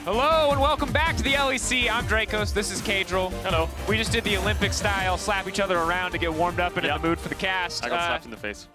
Hello and welcome back to the LEC. I'm Dracos, this is Kadril. Hello. We just did the Olympic style, slap each other around to get warmed up and in the mood for the cast. I got slapped in the face.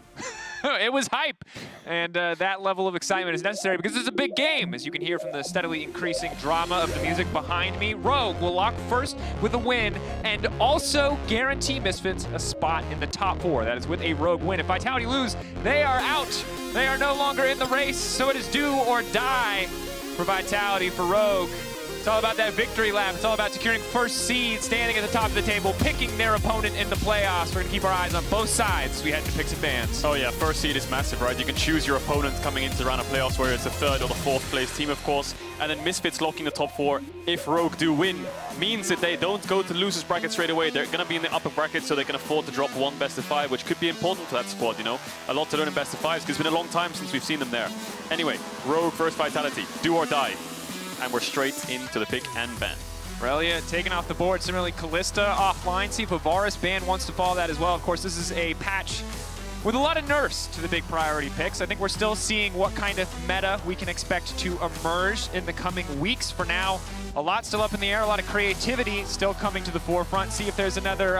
It was hype, and that level of excitement is necessary because it's a big game, as you can hear from the steadily increasing drama of the music behind me. Rogue will lock first with a win and also guarantee Misfits a spot in the top 4. That is with a Rogue win. If Vitality lose, they are out. They are no longer in the race, so it is do or die for Vitality, for Rogue. It's all about that victory lap. It's all about securing first seed, standing at the top of the table, picking their opponent in the playoffs. We're gonna keep our eyes on both sides as we head to picks and bans. Oh yeah, first seed is massive, right? You can choose your opponent coming into the round of playoffs, whether it's the 3rd or the 4th place team, of course. And then Misfits locking the top 4, if Rogue do win, means that they don't go to the losers bracket straight away. They're gonna be in the upper bracket, so they can afford to drop one best of 5, which could be important for that squad, you know? A lot to learn in best of 5s, because it's been a long time since we've seen them there. Anyway, Rogue versus Vitality, do or die. And we're straight into the pick and ban. Relia taken off the board. Similarly, Kalista offline. See if a Varus ban wants to follow that as well. Of course, this is a patch with a lot of nerfs to the big priority picks. I think we're still seeing what kind of meta we can expect to emerge in the coming weeks. For now, a lot still up in the air, a lot of creativity still coming to the forefront. See if there's another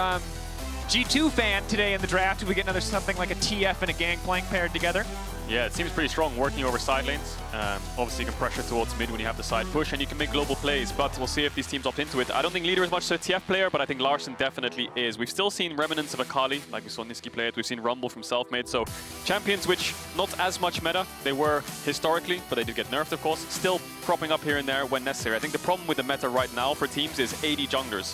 G2 fan today in the draft. If we get another something like a TF and a Gangplank paired together. Yeah, it seems pretty strong working over side lanes. Obviously, you can pressure towards mid when you have the side push, and you can make global plays, but we'll see if these teams opt into it. I don't think Leader is much of a TF player, but I think Larssen definitely is. We've still seen remnants of Akali, like we saw Niski play it. We've seen Rumble from Selfmade, so champions which not as much meta. They were historically, but they did get nerfed, of course. Still cropping up here and there when necessary. I think the problem with the meta right now for teams is AD junglers.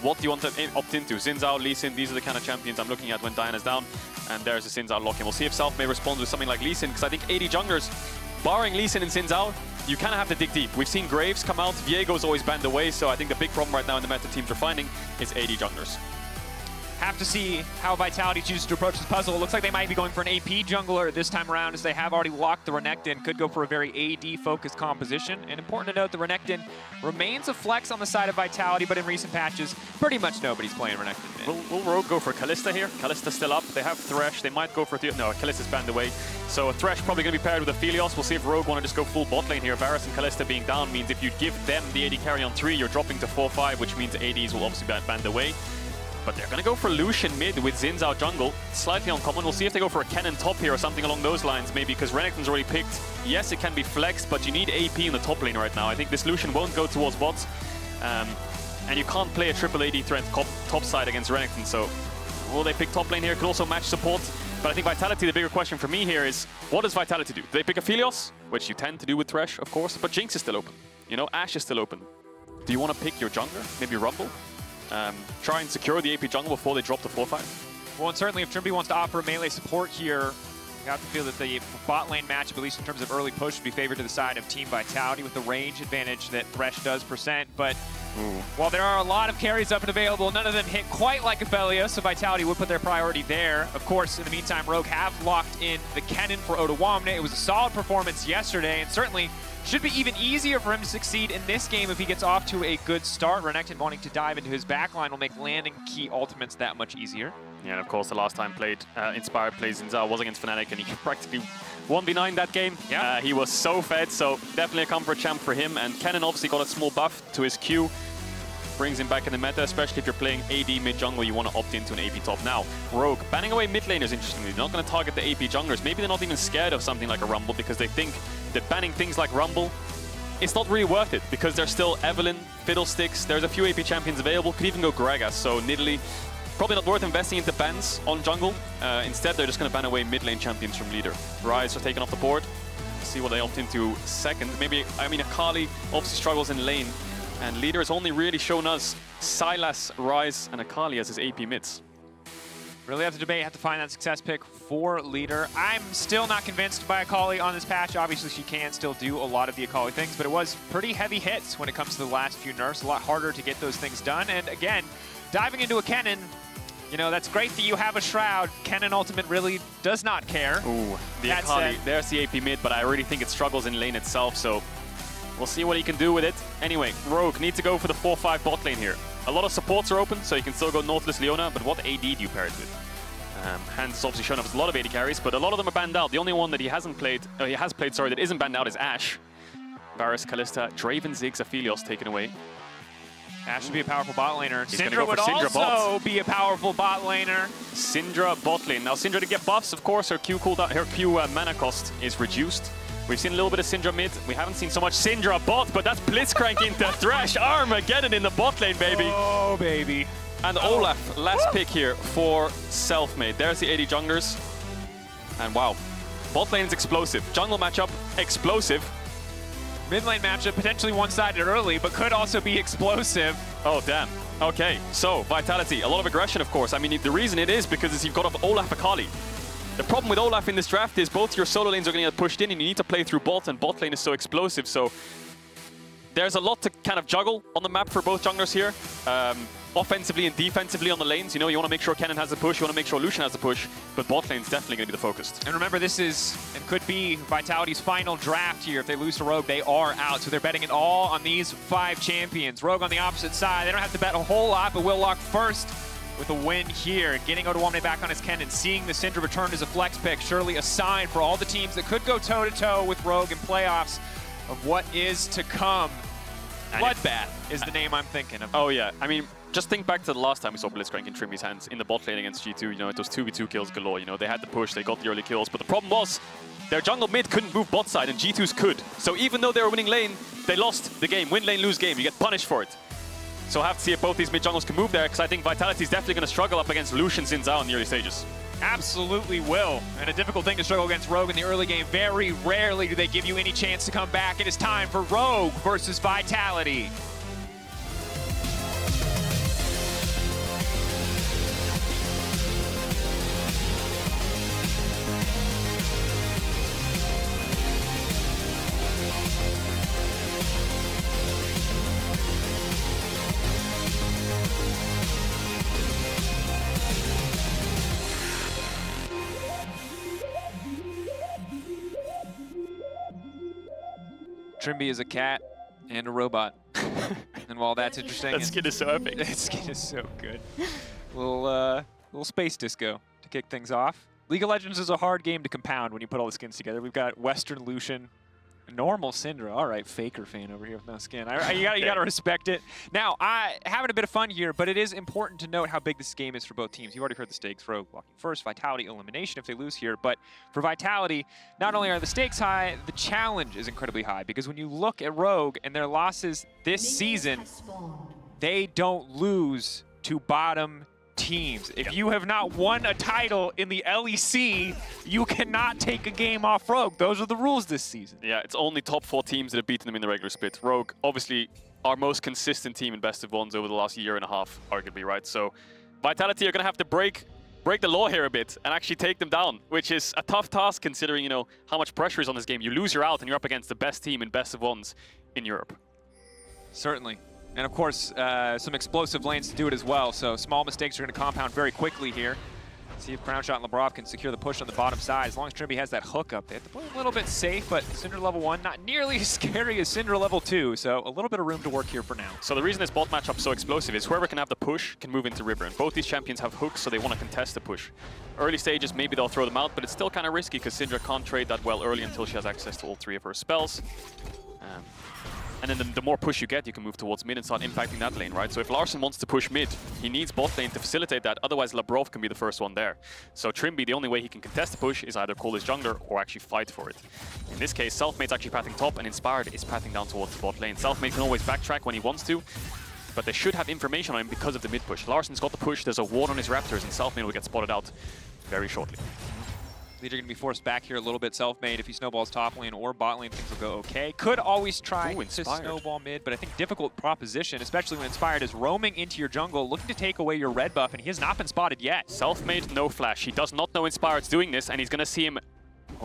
What do you want to opt into? Xin Zhao, Lee Sin, these are the kind of champions I'm looking at when Diana's down. And there's a Xin Zhao lock-in. We'll see if Self may respond with something like Lee Sin, because I think AD junglers, barring Lee Sin and Xin Zhao, you kind of have to dig deep. We've seen Graves come out, Viego's always banned away, so I think the big problem right now in the meta teams are finding is AD junglers. Have to see how Vitality chooses to approach this puzzle. It looks like they might be going for an AP jungler this time around, as they have already locked the Renekton. Could go for a very AD-focused composition. And important to note, the Renekton remains a flex on the side of Vitality, but in recent patches, pretty much nobody's playing Renekton mid. Will Rogue go for Kalista here? Kalista's still up. They have Thresh. They might go for... No, Kalista's banned away. So Thresh probably going to be paired with Aphelios. We'll see if Rogue want to just go full bot lane here. Varus and Kalista being down means if you give them the AD carry on 3, you're dropping to 4-5, which means ADs will obviously be banned away. But they're going to go for Lucian mid with Xin Zhao jungle. Slightly uncommon. We'll see if they go for a Kennen top here or something along those lines, maybe, because Renekton's already picked. Yes, it can be flexed, but you need AP in the top lane right now. I think this Lucian won't go towards bots. And you can't play a triple AD threat top side against Renekton, so will they pick top lane here? Could also match support. But I think Vitality, the bigger question for me here is, what does Vitality do? Do they pick Aphelios? Which you tend to do with Thresh, of course, but Jinx is still open. You know, Ashe is still open. Do you want to pick your jungler? Maybe Rumble? Try and secure the AP jungle before they drop to 4-5. Well, and certainly if Trymbi wants to offer melee support here, you have to feel that the bot lane matchup, at least in terms of early push, would be favored to the side of Team Vitality with the range advantage that Thresh does present. But while there are a lot of carries up and available, none of them hit quite like Aphelios, so Vitality would put their priority there. Of course, in the meantime, Rogue have locked in the Kennen for Odoamne. It was a solid performance yesterday, and certainly should be even easier for him to succeed in this game if he gets off to a good start. Renekton wanting to dive into his backline will make landing key ultimates that much easier. Yeah, and of course, the last time Inspired plays in Zhao was against Fnatic, and he practically 1v9 that game. Yeah. He was so fed, so definitely a comfort champ for him. And Kennen obviously got a small buff to his Q. Brings him back in the meta, especially if you're playing AD mid jungle, you want to opt into an AP top. Now, Rogue banning away mid laners, interestingly. They're not going to target the AP junglers. Maybe they're not even scared of something like a Rumble, because they think that banning things like Rumble, it's not really worth it, because there's still Evelynn, Fiddlesticks, there's a few AP champions available, could even go Gragas, so Nidalee, probably not worth investing into bans on jungle. Instead, they're just going to ban away mid lane champions from Leader. Ryze are taken off the board. See what they opt into second. Maybe, I mean, Akali obviously struggles in lane, and Leader has only really shown us Sylas, Ryze, and Akali as his AP mids. Really have to debate, have to find that success pick for Leader. I'm still not convinced by Akali on this patch. Obviously, she can still do a lot of the Akali things, but it was pretty heavy hits when it comes to the last few nerfs. A lot harder to get those things done. And again, diving into a Kennen, you know, that's great that you have a Shroud. Kennen Ultimate really does not care. Ooh, the Akali, there's the AP mid, but I really think it struggles in lane itself, so we'll see what he can do with it. Anyway, Rogue needs to go for the 4-5 bot lane here. A lot of supports are open, so you can still go Nautilus Leona, but what AD do you pair it with? Hans has obviously shown up with a lot of AD carries, but a lot of them are banned out. The only one that he hasn't played, that isn't banned out is Ashe. Varus, Kalista, Draven, Ziggs, Aphelios taken away. Ash should be a powerful bot laner. He's gonna Syndra go would for Syndra also bot. be a powerful bot laner. Syndra bot lane. Now Syndra to get buffs, of course, her Q cooldown, her Q mana cost is reduced. We've seen a little bit of Syndra mid. We haven't seen so much Syndra bot, but that's Blitzcrank into Thresh. Armageddon in the bot lane, baby. Oh, baby. And Olaf, last pick here for Selfmade. There's the AD junglers. And wow, bot lane is explosive. Jungle matchup, explosive. Mid lane matchup, potentially one-sided early, but could also be explosive. Oh, damn. Okay, so Vitality, a lot of aggression, of course. I mean, the reason it is because you've got Olaf Akali. The problem with Olaf in this draft is both your solo lanes are going to get pushed in and you need to play through bot, and bot lane is so explosive. So there's a lot to kind of juggle on the map for both junglers here. Offensively and defensively on the lanes, you know, you want to make sure Kennen has a push, you want to make sure Lucian has a push, but bot lane is definitely going to be the focus. And remember, this is and could be Vitality's final draft here. If they lose to Rogue, they are out. So they're betting it all on these 5 champions. Rogue on the opposite side, they don't have to bet a whole lot, but will lock first with a win here. Getting Odoamne back on his Kennen, seeing the Syndra return as a flex pick, surely a sign for all the teams that could go toe-to-toe with Rogue in playoffs of what is to come. Bloodbath is the name I'm thinking of. Oh yeah, I mean, just think back to the last time we saw Blitzcrank in Trymbi's hands in the bot lane against G2. You know, it was 2v2 kills galore. You know, they had the push, they got the early kills, but the problem was their jungle mid couldn't move bot side and G2's could. So even though they were winning lane, they lost the game. Win lane, lose game. You get punished for it. So I have to see if both these mid jungles can move there, because I think Vitality is definitely going to struggle up against Lucian and Zhao in the early stages. Absolutely will. And a difficult thing to struggle against Rogue in the early game. Very rarely do they give you any chance to come back. It is time for Rogue versus Vitality. Trymbi is a cat and a robot. And while that's interesting, that skin is so epic. That skin is so good. Little space disco to kick things off. League of Legends is a hard game to compound when you put all the skins together. We've got Western Lucian, normal Syndra. All right, Faker fan over here with no skin. You gotta respect it. Now, having a bit of fun here, but it is important to note how big this game is for both teams. You've already heard the stakes. Rogue walking first, Vitality elimination if they lose here. But for Vitality, not only are the stakes high, the challenge is incredibly high, because when you look at Rogue and their losses this season, they don't lose to bottom teams. If you have not won a title in the LEC, you cannot take a game off Rogue. Those are the rules this season. Yeah, it's only top 4 teams that have beaten them in the regular split. Rogue, obviously, our most consistent team in best of ones over the last year and a half, arguably, right? So Vitality are going to have to break the law here a bit and actually take them down, which is a tough task considering, you know, how much pressure is on this game. You lose, you're out, and you're up against the best team in best of ones in Europe. Certainly. And of course, some explosive lanes to do it as well. So small mistakes are going to compound very quickly here. See if Crownshot and Labrov can secure the push on the bottom side. As long as Trymbi has that hook up, they have to play a little bit safe, but Syndra level 1, not nearly as scary as Syndra level 2. So a little bit of room to work here for now. So the reason this bot matchup is so explosive is whoever can have the push can move into river. And both these champions have hooks, so they want to contest the push. Early stages, maybe they'll throw them out, but it's still kind of risky because Syndra can't trade that well early until she has access to all 3 of her spells. And then the more push you get, you can move towards mid and start impacting that lane, right? So if Larssen wants to push mid, he needs bot lane to facilitate that. Otherwise, Labrov can be the first one there. So Trymbi, the only way he can contest the push is either call his jungler or actually fight for it. In this case, Selfmade's actually pathing top and Inspired is pathing down towards the bot lane. Selfmade can always backtrack when he wants to, but they should have information on him because of the mid push. Larssen's got the push, there's a ward on his Raptors, and Selfmade will get spotted out very shortly. Leader going to be forced back here a little bit. Selfmade, if he snowballs top lane or bot lane, things will go okay. Could always try to snowball mid, but I think difficult proposition, especially when Inspired is roaming into your jungle, looking to take away your red buff, and he has not been spotted yet. Selfmade, no flash. He does not know Inspired's doing this, and he's going to see him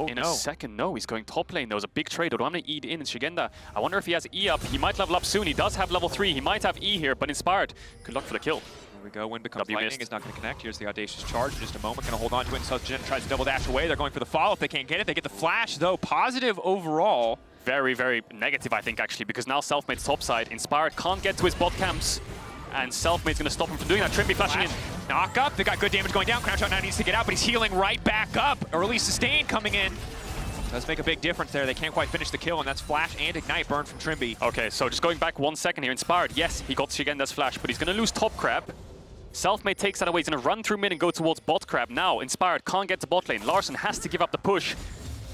in a second. No, he's going top lane. There was a big trade. Odoamne E'd in Szygenda. I wonder if he has E up. He might level up soon. He does have level 3. He might have E here, but Inspired, good luck for the kill. There we go. Wind becomes lightning. Is not going to connect. Here's the audacious charge in just a moment. Going to hold on to it. Szygenda tries to double dash away. They're going for the follow. If they can't get it, they get the flash, though. Positive overall. Very, very negative, I think, actually, because now Selfmade's topside. Inspired can't get to his bot camps, and Selfmade's going to stop him from doing that. Trymbi flashing in. Knock up. They got good damage going down. Crownshot now needs to get out, but he's healing right back up. Early sustain coming in. Does make a big difference there. They can't quite finish the kill, and that's Flash and Ignite burn from Trymbi. Okay, so just going back 1 second here. Inspired, yes, he got Szygenda's flash, but he's going to lose top crab. Selfmade takes that away. He's going to run through mid and go towards bot crab. Now, Inspired can't get to bot lane. Larssen has to give up the push.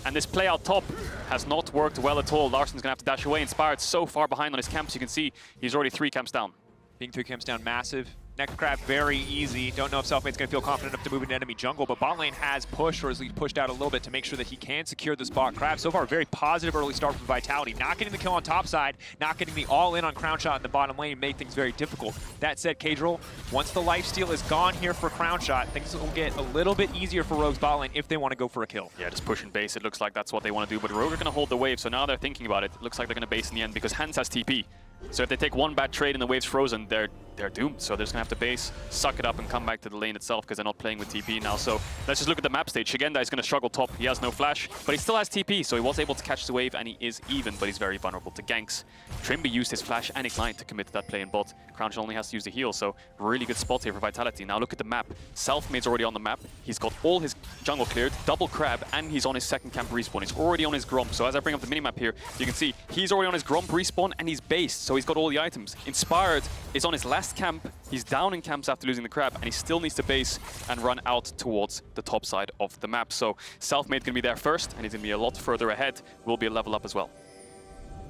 And this play out top has not worked well at all. Larsen's going to have to dash away. Inspired so far behind on his camps. You can see he's already 3 camps down. Being 3 camps down, massive. Next crab, very easy. Don't know if Selfmade's going to feel confident enough to move into enemy jungle, but bot lane has pushed, or at least pushed out a little bit to make sure that he can secure the spot. Crab, so far, very positive early start from Vitality. Not getting the kill on top side, not getting the all-in on Crownshot in the bottom lane made things very difficult. That said, Kadril, once the lifesteal is gone here for Crownshot, things will get a little bit easier for Rogue's bot lane if they want to go for a kill. Yeah, just push and base. It looks like that's what they want to do, but Rogue are going to hold the wave, so now they're thinking about it. It looks like they're going to base in the end because Hans has TP. So if they take one bad trade and the wave's frozen, they're doomed. So they're just going to have to base, suck it up, and come back to the lane itself because they're not playing with TP now. So let's just look at the map stage. Szygenda is going to struggle top. He has no flash, but he still has TP, so he was able to catch the wave, and he is even, but he's very vulnerable to ganks. Trymbi used his flash and Ignite to commit to that play in bot. Crownshot only has to use the heal, so really good spot here for Vitality. Now look at the map. Selfmade's already on the map. He's got all his jungle cleared, double crab, and he's on his second camp respawn. He's already on his Gromp. So as I bring up the minimap here, you can see he's already on his Gromp respawn, and he's based, so he's got all the items. Inspired is on his last camp. He's down in camps after losing the crab, and he still needs to base and run out towards the top side of the map. So Selfmade going to be there first, and he's going to be a lot further ahead. Will be a level up as well.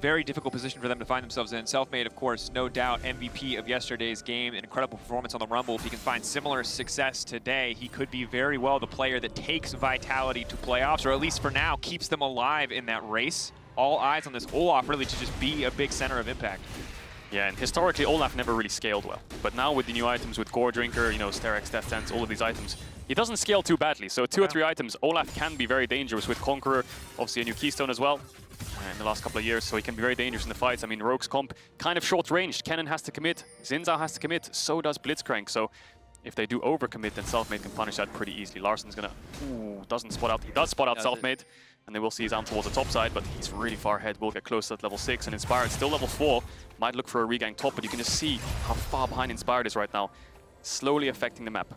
Very difficult position for them to find themselves in. Selfmade, of course, no doubt MVP of yesterday's game. An incredible performance on the Rumble. If he can find similar success today, he could be very well the player that takes Vitality to playoffs, or at least for now, keeps them alive in that race. All eyes on this Olaf really to just be a big center of impact. Yeah, and historically, Olaf never really scaled well. But now with the new items, with Gore Drinker, you know, Sterex, Death Sense, all of these items, he doesn't scale too badly. So 2 or 3 items, Olaf can be very dangerous with Conqueror, obviously a new Keystone as well in the last couple of years, so he can be very dangerous in the fights. I mean, Rogue's comp, kind of short-ranged. Kennen has to commit, Zhao has to commit, so does Blitzcrank. So if they do overcommit, then Selfmade can punish that pretty easily. Larsen's gonna, doesn't spot out, he does spot out Selfmade. And then we'll see he's down towards the top side, but he's really far ahead. Will get close to that level 6, and Inspired still level 4. Might look for a regang top, but you can just see how far behind Inspired is right now. Slowly affecting the map.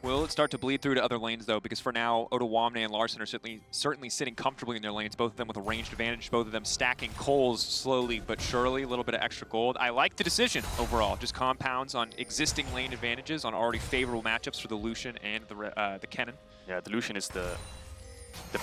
Will it start to bleed through to other lanes, though? Because for now, Odoamne and Larssen are certainly sitting comfortably in their lanes, both of them with a ranged advantage, both of them stacking coals slowly but surely, a little bit of extra gold. I like the decision overall, just compounds on existing lane advantages, on already favorable matchups for the Lucian and the Kennen. Yeah, the Lucian is the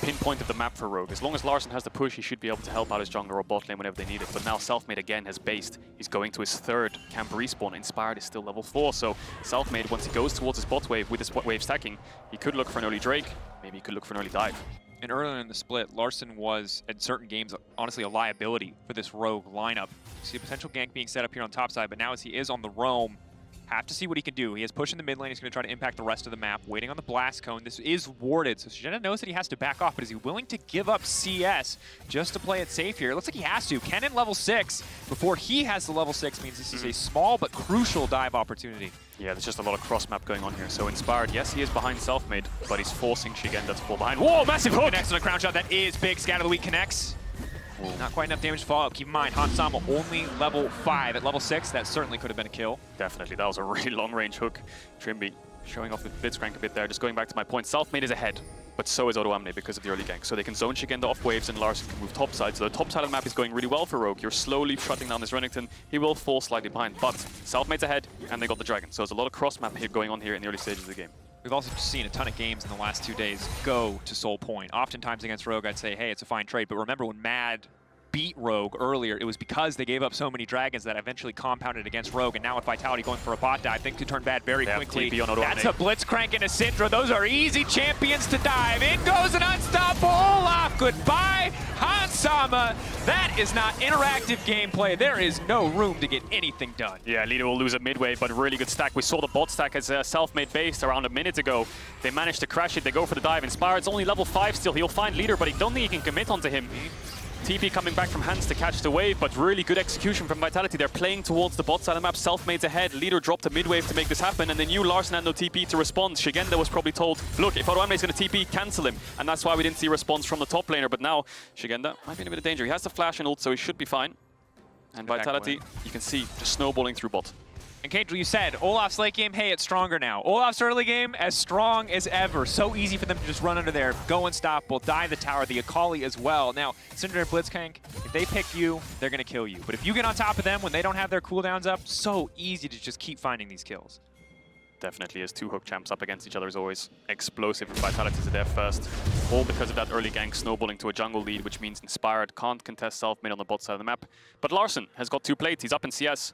pinpoint of the map for Rogue. As long as Larssen has the push, he should be able to help out his jungler or bot lane whenever they need it. But now Selfmade again has based. He's going to his 3rd camp respawn. Inspired is still level 4, so Selfmade, once he goes towards his bot wave with his bot wave stacking, he could look for an early Drake. Maybe he could look for an early dive. And earlier in the split, Larssen was, in certain games, honestly a liability for this Rogue lineup. You see a potential gank being set up here on top side, but now as he is on the roam, have to see what he can do. He has push in the mid lane. He's going to try to impact the rest of the map. Waiting on the blast cone. This is warded, so Szygenda knows that he has to back off, but is he willing to give up CS just to play it safe here? It looks like he has to. Kennen level 6 before he has the level 6 means this is a small but crucial dive opportunity. Yeah, there's just a lot of cross map going on here. So Inspired, yes, he is behind Selfmade, but he's forcing Szygenda to fall behind. Whoa, massive hook! Connects on a crown shot. That is big. Scatter the weak connects. Whoa. Not quite enough damage to follow up. Keep in mind, Hansama only level 5. At level 6, that certainly could have been a kill. Definitely, that was a really long-range hook. Trymbi showing off with Blitzcrank a bit there. Just going back to my point, Selfmade is ahead, but so is Odoamne because of the early gank. So they can zone Szygenda off waves, and Larssen can move topside. So the top side of the map is going really well for Rogue. You're slowly shutting down this Renekton. He will fall slightly behind, but Selfmade's ahead, and they got the dragon. So there's a lot of cross-map here going on here in the early stages of the game. We've also seen a ton of games in the last 2 days go to Soul Point. Oftentimes against Rogue, I'd say, hey, it's a fine trade. But remember when Mad beat Rogue earlier, it was because they gave up so many dragons that eventually compounded against Rogue, and now with Vitality going for a bot dive, things could turn bad very quickly. That's a Blitzcrank and a Syndra. Those are easy champions to dive. In goes an unstoppable Olaf. Goodbye, Hansama. That is not interactive gameplay. There is no room to get anything done. Yeah, leader will lose at midway, but really good stack. We saw the bot stack as Selfmade based around a minute ago. They managed to crash it. They go for the dive. Inspired's only level 5 still. He'll find leader, but I don't think he can commit onto him. TP coming back from Hans to catch the wave, but really good execution from Vitality. They're playing towards the bot side of the map. Selfmade's ahead. Leader dropped a mid-wave to make this happen, and they knew Larssen had no TP to respond. Szygenda was probably told, look, if Odoamne is going to TP, cancel him. And that's why we didn't see a response from the top laner. But now, Szygenda might be in a bit of danger. He has the flash and ult, so he should be fine. And Vitality, you can see, just snowballing through bot. And Kadriel, you said Olaf's late game, hey, it's stronger now. Olaf's early game, as strong as ever. So easy for them to just run under there, go unstoppable, dive the tower, the Akali as well. Now, Syndra and Blitzcrank, if they pick you, they're going to kill you. But if you get on top of them when they don't have their cooldowns up, so easy to just keep finding these kills. Definitely, as two hook champs up against each other is always explosive. Vitality to death first. All because of that early gank snowballing to a jungle lead, which means Inspired can't contest Selfmade on the bot side of the map. But Larssen has got 2 plates, he's up in CS.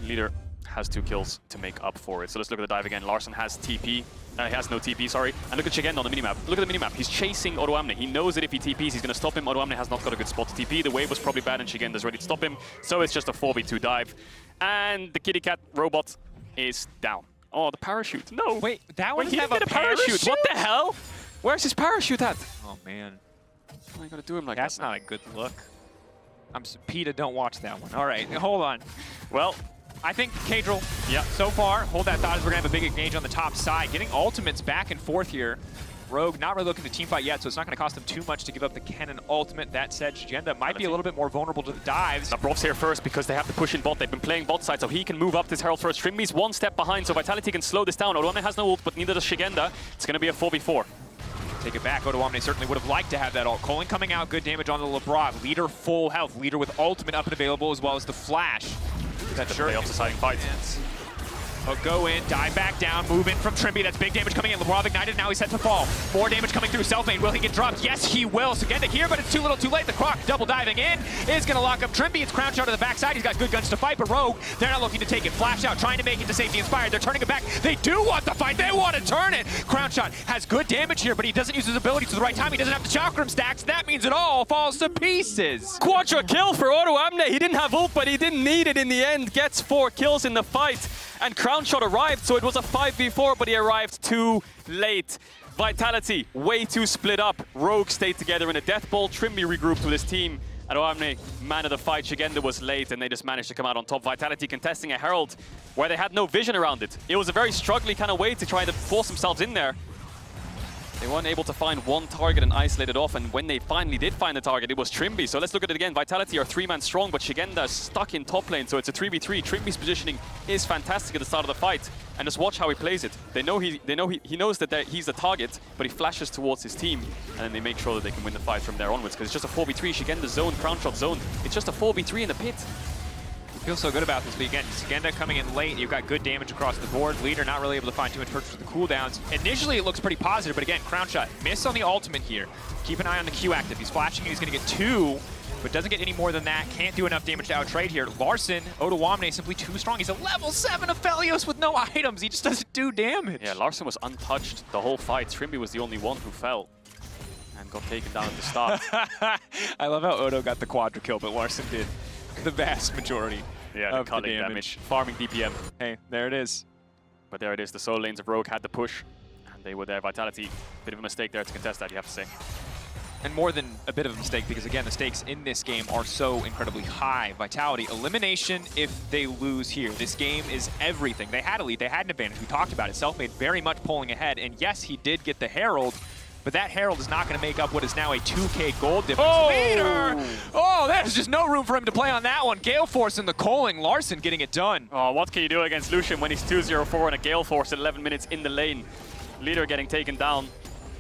Leader has 2 kills to make up for it. So let's look at the dive again. Larssen has TP. He has no TP, sorry. And look at Szygenda on the minimap. Look at the minimap. He's chasing Odoamne. He knows that if he TPs, he's going to stop him. Odoamne has not got a good spot to TP. The wave was probably bad and Szygenda's ready to stop him. So it's just a 4v2 dive. And the kitty cat robot is down. Oh, the parachute. No. Wait, that one he doesn't didn't have get a parachute. What the hell? Where's his parachute at? Oh, man. Why are you going to do him like That's that? not a good look. PETA, don't watch that one. All right, hold on. Well, I think Kadriel, yeah, so far, hold that thought as we're going to have a big engage on the top side. Getting ultimates back and forth here. Rogue not really looking to teamfight yet, so it's not going to cost them too much to give up the Kennen ultimate. That said, Szygenda might be a little bit more vulnerable to the dives. Labrov's here first because they have to push in bot. They've been playing bot side, so he can move up this Herald first. Trymbi's 1 step behind, so Vitality can slow this down. Odoamne has no ult, but neither does Szygenda. It's going to be a 4v4. Take it back. Odoamne certainly would have liked to have that ult. Colin coming out, good damage on the Labrov. Leader full health. Leader with ultimate up and available, as well as the flash. That's sure. Playoffs deciding fight. Oh, go in, dive back down, move in from Trymbi. That's big damage coming in. Labrov ignited, now he's set to fall. More damage coming through Selfmade. Will he get dropped? Yes, he will. Szygenda here, but it's too little too late. The Croc double diving in is going to lock up Trymbi. It's Crownshot to the backside. He's got good guns to fight, but Rogue, they're not looking to take it. Flash out, trying to make it to safety. Inspired, they're turning it back. They do want the fight. They want to turn it. Crownshot has good damage here, but he doesn't use his ability to the right time. He doesn't have the chakram stacks. That means it all falls to pieces. Quadra kill for Odoamne. He didn't have ult, but he didn't need it in the end. Gets 4 kills in the fight. And Crownshot arrived, so it was a 5v4, but he arrived too late. Vitality, way too split up. Rogue stayed together in a death ball. Trymbi regrouped with his team. And Odoamne, man of the fight, Szygenda was late, and they just managed to come out on top. Vitality contesting a Herald where they had no vision around it. It was a very struggly kind of way to try to force themselves in there. They weren't able to find one target and isolate it off, and when they finally did find the target, it was Trymbi. So let's look at it again. Vitality are 3-man strong, but Szygenda is stuck in top lane, so it's a 3v3. Trymbi's positioning is fantastic at the start of the fight, and just watch how he plays it. They know he knows that he's the target, but he flashes towards his team, and then they make sure that they can win the fight from there onwards, because it's just a 4v3. Szygenda zone, Crownshot zone. It's just a 4v3 in the pit. Feel so good about this, but again, Szygenda coming in late, you've got good damage across the board. Leader not really able to find too much purchase with the cooldowns. Initially, it looks pretty positive, but again, Crownshot, miss on the ultimate here. Keep an eye on the Q active. He's flashing, he's going to get 2, but doesn't get any more than that. Can't do enough damage to outtrade here. Larssen, Odoamne, simply too strong. He's a level 7 Aphelios with no items. He just doesn't do damage. Yeah, Larssen was untouched the whole fight. Trymbi was the only one who fell and got taken down at the start. I love how Odo got the quadra kill, but Larssen did the vast majority of the damage. Farming DPM. Hey, there it is. But there it is. The solo lanes of Rogue had the push, and they were there. Vitality, bit of a mistake there to contest that, you have to say. And more than a bit of a mistake, because again, the stakes in this game are so incredibly high. Vitality, elimination if they lose here. This game is everything. They had a lead, they had an advantage. We talked about it. Selfmade very much pulling ahead, and yes, he did get the Herald, but that Herald is not going to make up what is now a 2k gold difference. Oh! Leader! Oh, there's just no room for him to play on that one. Gale Force in the calling. Larssen getting it done. Oh, what can you do against Lucian when he's 2-0-4 and a Gale Force at 11 minutes in the lane? Leader getting taken down.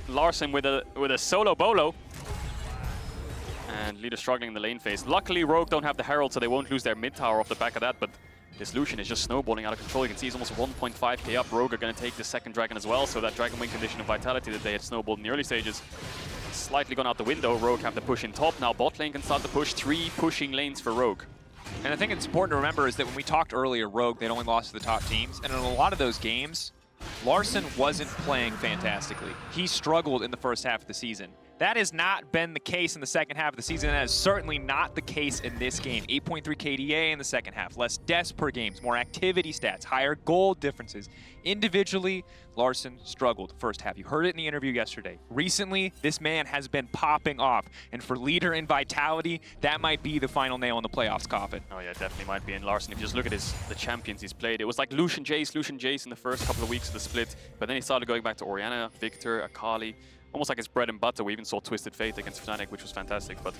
Larssen with a solo bolo. And Leader struggling in the lane phase. Luckily, Rogue don't have the Herald, so they won't lose their mid tower off the back of that, but this Lucian is just snowballing out of control. You can see he's almost 1.5k up. Rogue are going to take the second dragon as well, so that dragon wing condition of Vitality that they had snowballed in the early stages slightly gone out the window. Rogue have to push in top. Now bot lane can start to push. 3 pushing lanes for Rogue. And I think it's important to remember is that when we talked earlier, Rogue, they'd only lost to the top teams, and in a lot of those games, Larssen wasn't playing fantastically. He struggled in the first half of the season. That has not been the case in the second half of the season, and that is certainly not the case in this game. 8.3 KDA in the second half, less deaths per games, more activity stats, higher gold differences. Individually, Larssen struggled first half. You heard it in the interview yesterday. Recently, this man has been popping off, and for Leader in Vitality, that might be the final nail in the playoffs coffin. Oh yeah, definitely might be. And Larssen, if you just look at the champions he's played, it was like Lucian Jace in the first couple of weeks of the split, but then he started going back to Orianna, Victor, Akali, almost like his bread and butter. We even saw Twisted Fate against Fnatic, which was fantastic, but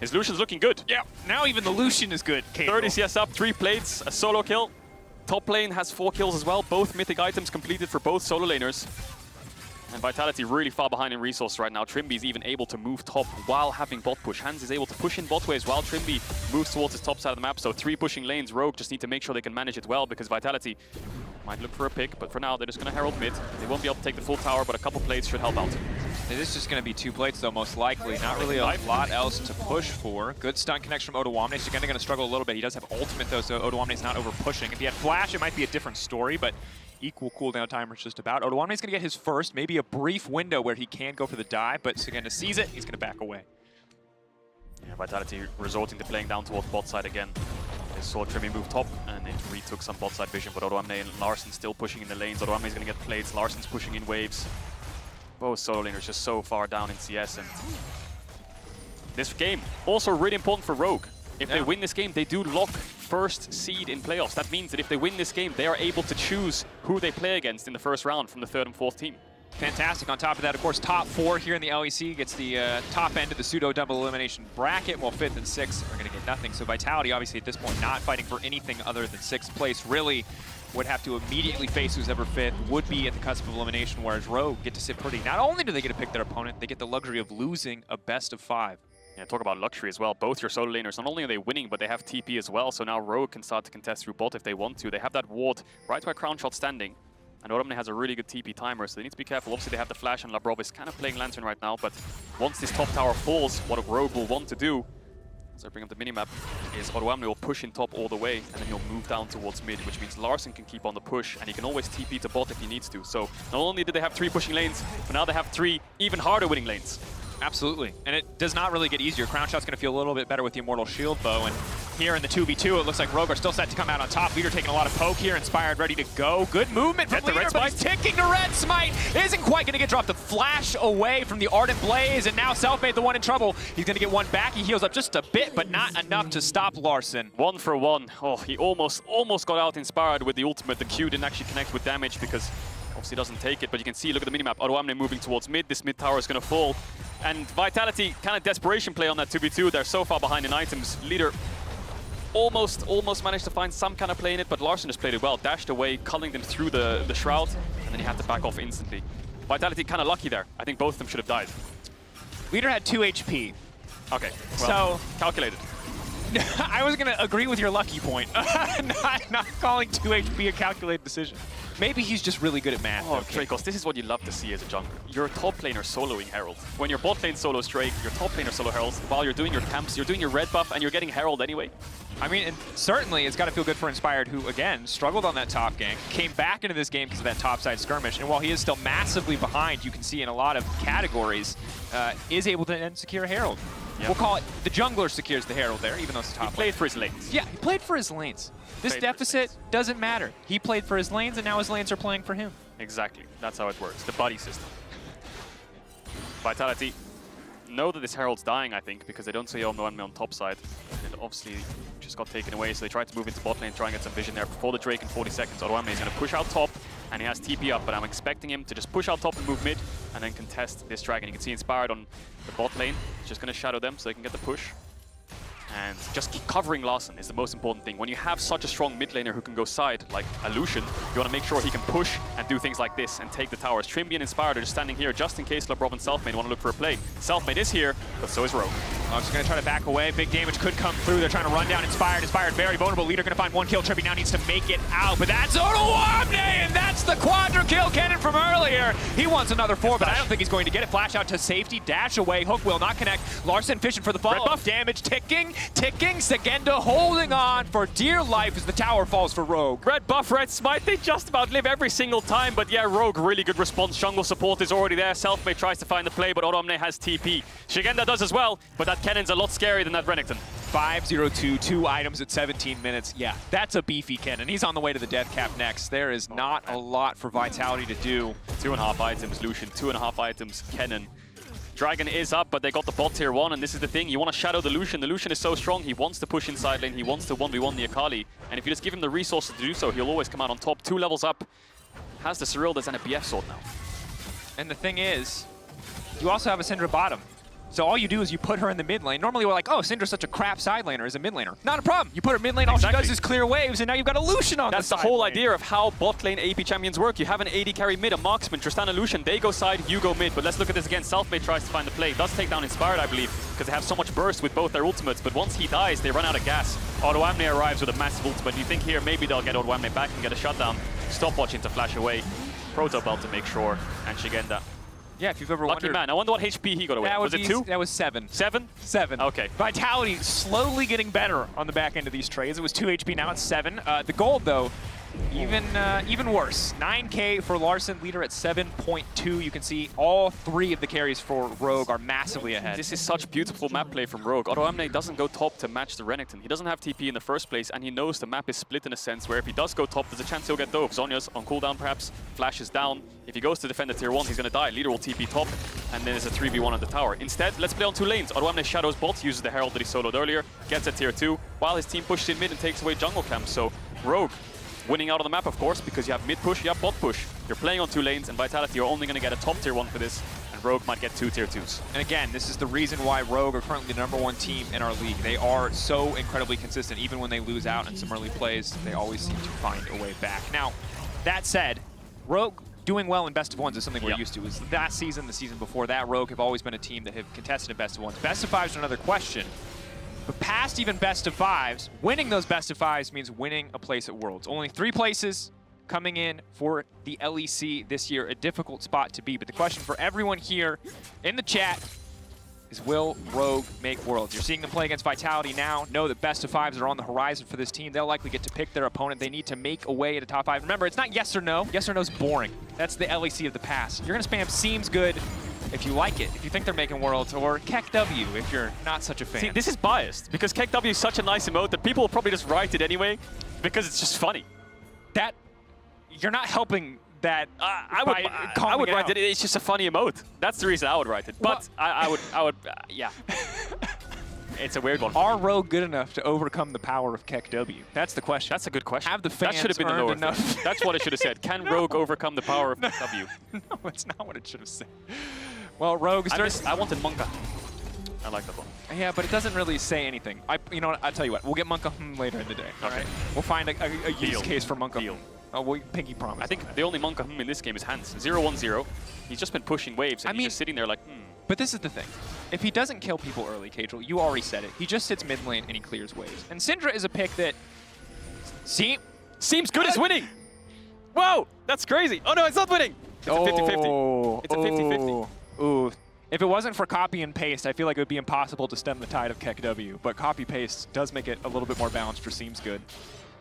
his Lucian's looking good. Yeah, now even the Lucian is good. 30 CS up, 3 plates, a solo kill. Top lane has 4 kills as well. Both mythic items completed for both solo laners. And Vitality really far behind in resources right now. Trymbi is even able to move top while having bot push. Hans is able to push in bot waves while Trymbi moves towards his top side of the map. So 3 pushing lanes. Rogue just need to make sure they can manage it well because Vitality might look for a pick. But for now, they're just going to herald mid. They won't be able to take the full tower, but a couple plates should help out. This is just going to be 2 plates, though, most likely. Not really a lot else to push for. Good stun connection from Odoamne. Szygenda going to struggle a little bit. He does have ultimate, though, so Odoamne's not over pushing. If he had flash, it might be a different story, but equal cooldown timers just about. Odoamne's going to get his first, maybe a brief window where he can go for the dive, but Szygenda sees it. He's going to back away. Yeah, Vitality resorting to playing down towards bot side again. They saw Trymbi move top, and it retook some bot side vision, but Odoamne and Larssen still pushing in the lanes. Odoamne's going to get plates. Larssen's pushing in waves. Both solo laners just so far down in CS, and this game also really important for Rogue. If they win this game, they do lock first seed in playoffs. That means that if they win this game, they are able to choose who they play against in the first round from the 3rd and 4th team. Fantastic. On top of that, of course, top 4 here in the LEC gets the top end of the pseudo double elimination bracket, while 5th and 6th are going to get nothing. So Vitality, obviously, at this point, not fighting for anything other than 6th place, really would have to immediately face who's ever 5th, would be at the cusp of elimination, whereas Rogue get to sit pretty. Not only do they get to pick their opponent, they get the luxury of losing a best of 5. Yeah, talk about luxury as well. Both your solo laners, not only are they winning, but they have TP as well. So now Rogue can start to contest through bot if they want to. They have that ward right where Crownshot's standing. And Odoamne has a really good TP timer, so they need to be careful. Obviously, they have the flash, and Labrov is kind of playing Lantern right now. But once this top tower falls, what Rogue will want to do, as I bring up the minimap, is Odoamne will push in top all the way, and then he'll move down towards mid, which means Larssen can keep on the push, and he can always TP to bot if he needs to. So not only did they have 3 pushing lanes, but now they have 3 even harder winning lanes. Absolutely, and it does not really get easier. Crownshot's going to feel a little bit better with the Immortal Shield bow, and here in the 2v2, it looks like Rogue are still set to come out on top. Leader taking a lot of poke here, Inspired ready to go. Good movement from Leader, but he's ticking the Red Smite. Isn't quite going to get dropped. The flash away from the Ardent Blaze, and now Selfmade the one in trouble. He's going to get one back. He heals up just a bit, but not enough to stop Larssen. 1 for 1. Oh, he almost got out Inspired with the ultimate. The Q didn't actually connect with damage because obviously doesn't take it, but you can see, look at the minimap, Odoamne moving towards mid. This mid tower is going to fall. And Vitality, kind of desperation play on that 2v2. They're so far behind in items. Leader almost managed to find some kind of play in it, but Larssen just played it well. Dashed away, culling them through the shroud, and then he had to back off instantly. Vitality kind of lucky there. I think both of them should have died. Leader had 2 HP. Okay, well, so calculated. I was going to agree with your lucky point. not calling 2 HP a calculated decision. Maybe he's just really good at math. Oh, Dracos, this is what you love to see as a jungler. Your top laner soloing Herald. When your bot lane solos Drake, your top laner solo Herald. While you're doing your camps, you're doing your red buff, and you're getting Herald anyway. I mean, and certainly it's got to feel good for Inspired, who, again, struggled on that top gank, came back into this game because of that topside skirmish, and while he is still massively behind, you can see in a lot of categories, is able to then secure a Herald. Yep. We'll call it the jungler secures the Herald there, even though it's top. He played for his lanes. Yeah, he played for his lanes. This deficit doesn't matter. He played for his lanes, and now his lanes are playing for him. Exactly. That's how it works. The buddy system. Vitality know that this Herald's dying, I think, because they don't see Odoamne on top side. And obviously just got taken away, so they tried to move into bot lane, try and get some vision there before the Drake in 40 seconds. Odoamne is going to push out top, and he has TP up, but I'm expecting him to just push out top and move mid, and then contest this dragon. You can see Inspired on the bot lane. He's just going to shadow them so they can get the push. And just keep covering Larssen is the most important thing. When you have such a strong mid laner who can go side, like a Lucian, you want to make sure he can push and do things like this and take the towers. Trymbi and Inspired are just standing here just in case Labrov and Selfmade want to look for a play. Selfmade is here, but so is Rogue. Just going to try to back away. Big damage could come through. They're trying to run down Inspired. Inspired very vulnerable. Leader going to find 1 kill. Trymbi now needs to make it out, but that's Odoamne, and that's the quadra kill Kennen from earlier. He wants another 4, but I don't think he's going to get it. Flash out to safety, dash away. Hook will not connect. Larssen fishing for the follow. Buff damage ticking. Szygenda holding on for dear life as the tower falls for Rogue. Red buff, red smite, they just about live every single time, but yeah, Rogue, really good response. Jungle support is already there. Selfmade tries to find the play, but Odoamne has TP. Szygenda does as well, but that Kennen's a lot scarier than that Renekton. 5-0-2, 2 items at 17 minutes. Yeah, that's a beefy Kennen. He's on the way to the death cap next. There is not a lot for Vitality to do. 2.5 items, Lucian. 2.5 items, Kennen. Dragon is up, but they got the bot tier 1, and this is the thing. You want to shadow the Lucian. The Lucian is so strong, he wants to push inside lane, he wants to 1v1 the Akali, and if you just give him the resources to do so, he'll always come out on top. 2 levels up, has the Cyrildas and a BF sword now. And the thing is, you also have a Syndra bottom. So all you do is you put her in the mid lane. Normally we're like, oh, Syndra's such a crap side laner as a mid laner. Not a problem. You put her mid lane, all she does is clear waves, and now you've got a Lucian on the side. That's the whole idea of how bot lane AP champions work. You have an AD carry mid, a marksman, Tristana, Lucian. They go side, you go mid. But let's look at this again. Selfmade tries to find the play. Does take down Inspired, I believe, because they have so much burst with both their ultimates. But once he dies, they run out of gas. Odoamne arrives with a massive ultimate. You think here maybe they'll get Odoamne back and get a shutdown. Stopwatching to flash away. Proto Belt to make sure, and Szygenda. Yeah, if you've ever Lucky wondered. man. I wonder what HP he got away. Was it 2? That was 7. 7? 7. Okay. Vitality slowly getting better on the back end of these trades. It was 2 HP, now it's 7. The gold, though, even worse. 9K for Larssen, leader at 7.2. You can see all 3 of the carries for Rogue are massively ahead. This is such beautiful map play from Rogue. Odoamne doesn't go top to match the Renekton. He doesn't have TP in the first place, and he knows the map is split in a sense where if he does go top, there's a chance he'll get dove. Zonya's on cooldown perhaps, flashes down. If he goes to defend the tier 1, he's going to die. Leader will TP top, and then there's a 3v1 on the tower. Instead, let's play on 2 lanes. Odoamne shadows bot, uses the Herald that he soloed earlier, gets a tier 2, while his team pushes in mid and takes away jungle camp. So Rogue winning out on the map, of course, because you have mid push, you have bot push. You're playing on 2 lanes, and Vitality are only going to get a top tier 1 for this, and Rogue might get 2 tier 2s. And again, this is the reason why Rogue are currently the #1 team in our league. They are so incredibly consistent. Even when they lose out in some early plays, they always seem to find a way back. Now, that said, Rogue doing well in best of 1s is something we're used to. It was last season, the season before that, Rogue have always been a team that have contested in best of 1s. Best of 5s are another question. But past even best of 5s, winning those best of 5s means winning a place at Worlds. Only 3 places coming in for the LEC this year, a difficult spot to be. But the question for everyone here in the chat is, will Rogue make Worlds? You're seeing them play against Vitality now. Know that best of 5s are on the horizon for this team. They'll likely get to pick their opponent. They need to make a way at a top 5. Remember, it's not yes or no. Yes or no is boring. That's the LEC of the past. You're going to spam seems good if you like it, if you think they're making Worlds, or KEKW if you're not such a fan. See, this is biased, because KEKW is such a nice emote that people will probably just write it anyway, because it's just funny. That, you're not helping that I would write it. It's just a funny emote. That's the reason I would write it. But I would, yeah. It's a weird one. Are Rogue good enough to overcome the power of KEKW? That's the question. That's a good question. Have the fans that should have been the lower enough? That's what it should have said. Can Rogue overcome the power of KEKW? No, it's not what it should have said. Well, Rogue starts. I wanted Monka. I like that one. Yeah, but it doesn't really say anything. You know what? I'll tell you what. We'll get Monka later in the day. Okay. Right? We'll find a use case for Monka. Deal. Oh, we pinky promise. I think the only Monka in this game is Hans. 0-1-0. He's just been pushing waves, and he's just sitting there like, But this is the thing. If he doesn't kill people early, Cajal, you already said it. He just sits mid lane and he clears waves. And Syndra is a pick that seems good as winning. Whoa, that's crazy. Oh no, it's not winning. It's a 50-50. It's a 50-50. Ooh. If it wasn't for copy and paste, I feel like it would be impossible to stem the tide of KEKW. But copy paste does make it a little bit more balanced for seems good.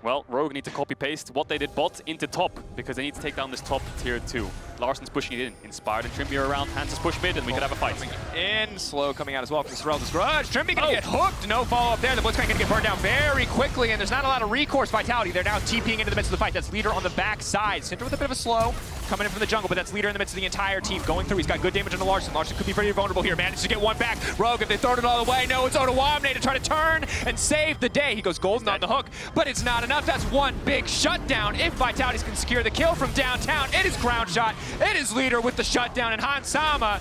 Well, Rogue need to copy-paste what they did bot into top, because they need to take down this top tier 2. Larsen's pushing it in. Inspired and Trymbi are around. Hans is push mid, and we could have a fight. In, slow coming out as well from Sorrel's grudge. Trymbi gonna get hooked. No follow-up there. The Blitzcrank gonna get burned down very quickly, and there's not a lot of recourse. Vitality, they're now TPing into the midst of the fight. That's leader on the back side. Syndra with a bit of a slow. Coming in from the jungle, but that's leader in the midst of the entire team. Going through, he's got good damage on the Larssen. Larssen could be pretty vulnerable here. Manages to get one back. Rogue, if they throw it all the way, no, it's Odoamne to try to turn and save the day. He goes golden on the hook, but it's not enough. That's one big shutdown. If Vitalities can secure the kill from downtown, it is Crownshot. It is leader with the shutdown, and Hansama,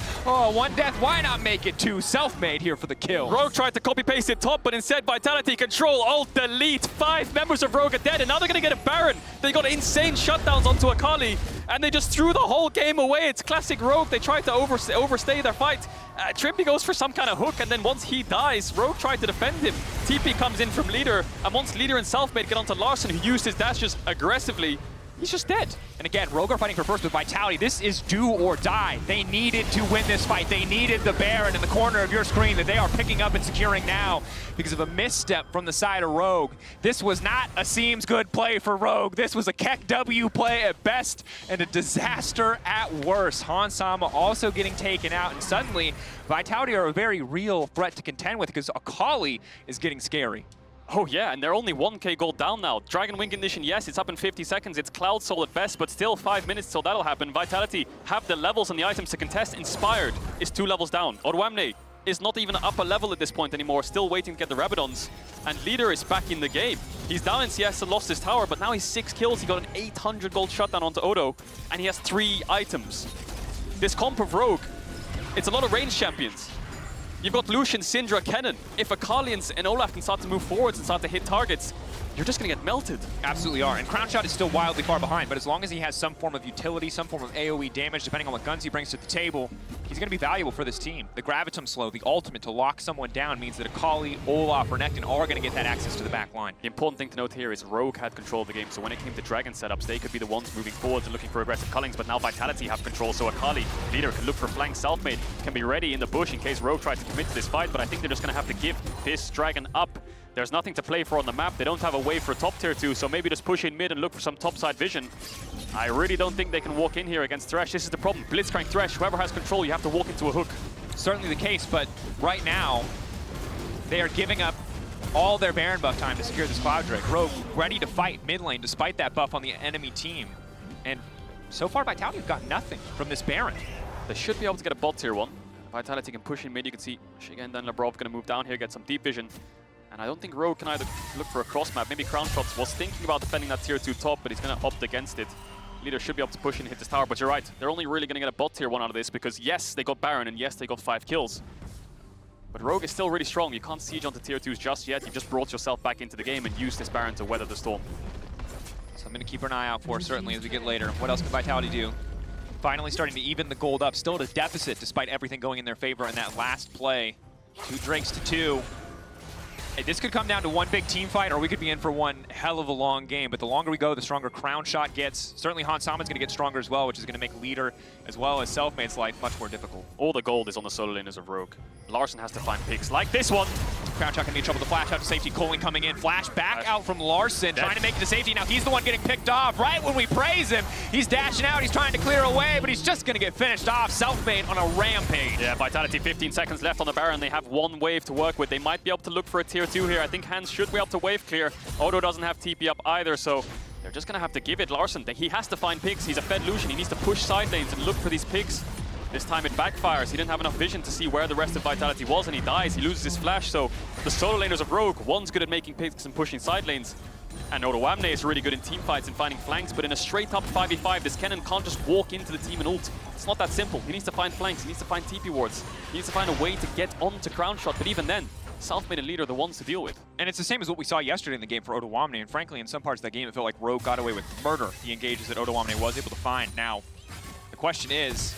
one death, why not make it 2? Selfmade here for the kill. Rogue tried to copy-paste it top, but instead Vitality control, alt, delete. 5 members of Rogue are dead, and now they're gonna get a Baron. They got insane shutdowns onto Akali, and they just threw the whole game away. It's classic Rogue. They tried to overstay their fight. Trymbi goes for some kind of hook, and then once he dies, Rogue tried to defend him. TP comes in from leader, and once leader and Selfmade get onto Larssen, who used his dashes aggressively, he's just dead. And again, Rogue are fighting for first with Vitality. This is do or die. They needed to win this fight. They needed the Baron in the corner of your screen that they are picking up and securing now because of a misstep from the side of Rogue. This was not a seems good play for Rogue. This was a KEKW play at best and a disaster at worst. Hansama also getting taken out, and suddenly Vitality are a very real threat to contend with because Akali is getting scary. Oh yeah, and they're only 1k gold down now. Dragon Wing condition, yes, it's up in 50 seconds. It's Cloud Soul at best, but still 5 minutes till that'll happen. Vitality have the levels and the items to contest. Inspired is 2 levels down. Odoamne is not even up a level at this point anymore, still waiting to get the Rabadons. And Leader is back in the game. He's down in CS and lost his tower, but now he's 6 kills. He got an 800 gold shutdown onto Odo, and he has 3 items. This comp of Rogue, it's a lot of range champions. You've got Lucian, Syndra, Kennen. If Akali and Olaf can start to move forwards and start to hit targets, you're just going to get melted. Absolutely are. And Crownshot is still wildly far behind, but as long as he has some form of utility, some form of AoE damage, depending on what guns he brings to the table, he's going to be valuable for this team. The Gravitum Slow, the ultimate to lock someone down, means that Akali, Olaf, Renekton are going to get that access to the back line. The important thing to note here is Rogue had control of the game, so when it came to Dragon setups, they could be the ones moving forwards and looking for aggressive cullings, but now Vitality have control, so Akali, leader, can look for flank. Selfmade can be ready in the bush in case Rogue tries to commit to this fight, but I think they're just going to have to give this Dragon up. There's nothing to play for on the map. They don't have a wave for top tier 2, so maybe just push in mid and look for some topside vision. I really don't think they can walk in here against Thresh. This is the problem. Blitzcrank Thresh, whoever has control, you have to walk into a hook. Certainly the case, but right now, they are giving up all their Baron buff time to secure this Cloud Drake. Rogue ready to fight mid lane despite that buff on the enemy team. And so far, Vitality have got nothing from this Baron. They should be able to get a bot tier 1. Vitality can push in mid. You can see Szygenda and Labrov going to move down here, get some deep vision. And I don't think Rogue can either look for a cross map. Maybe Crownshot was thinking about defending that tier 2 top, but he's going to opt against it. Leader should be able to push in and hit this tower, but you're right. They're only really going to get a bot tier 1 out of this because yes, they got Baron and yes, they got 5 kills. But Rogue is still really strong. You can't siege onto tier 2s just yet. You've just brought yourself back into the game and used this Baron to weather the storm. So I'm going to keep an eye out for certainly as we get later. What else can Vitality do? Finally starting to even the gold up. Still at a deficit despite everything going in their favor in that last play. 2 Drakes to 2. Hey, this could come down to one big team fight, or we could be in for one hell of a long game. But the longer we go, the stronger Crownshot gets. Certainly Hans Samen's going to get stronger as well, which is going to make Leader as well as Selfmade's life much more difficult. All the gold is on the solo laners of Rogue. Larssen has to find picks like this one. Crownshot going to be in trouble. The flash out to safety. Colin coming in. Flash back out from Larssen, trying to make it to safety. Now he's the one getting picked off right when we praise him. He's dashing out. He's trying to clear away, but he's just going to get finished off. Selfmade on a rampage. Yeah, Vitality 15 seconds left on the Baron. They have 1 wave to work with. They might be able to look for a tier 2 here. I think Hans should be able to wave clear. Odo doesn't have TP up either, so they're just going to have to give it. Larssen, he has to find picks. He's a fed Lucian. He needs to push side lanes and look for these picks. This time it backfires. He didn't have enough vision to see where the rest of Vitality was, and he dies. He loses his flash, so the solo laners of Rogue, one's good at making picks and pushing side lanes. And Odoamne is really good in team fights and finding flanks, but in a straight-up 5v5, this Kennen can't just walk into the team and ult. It's not that simple. He needs to find flanks. He needs to find TP wards. He needs to find a way to get onto Crownshot, but even then, Selfmade and Leader are the ones to deal with. And it's the same as what we saw yesterday in the game for Odoamne, and frankly, in some parts of that game, it felt like Rogue got away with murder, the engages that Odoamne was able to find. Now, the question is,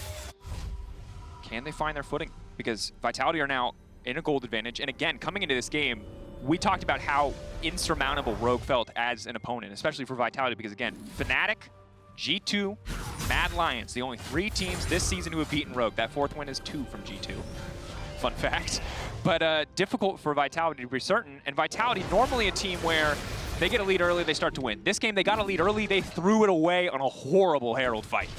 can they find their footing? Because Vitality are now in a gold advantage, and again, coming into this game, we talked about how insurmountable Rogue felt as an opponent, especially for Vitality, because again, Fnatic, G2, Mad Lions, the only 3 teams this season who have beaten Rogue. That 4th win is 2 from G2. Fun fact. But difficult for Vitality to be certain, and Vitality, normally a team where they get a lead early, they start to win. This game, they got a lead early, they threw it away on a horrible Herald fight.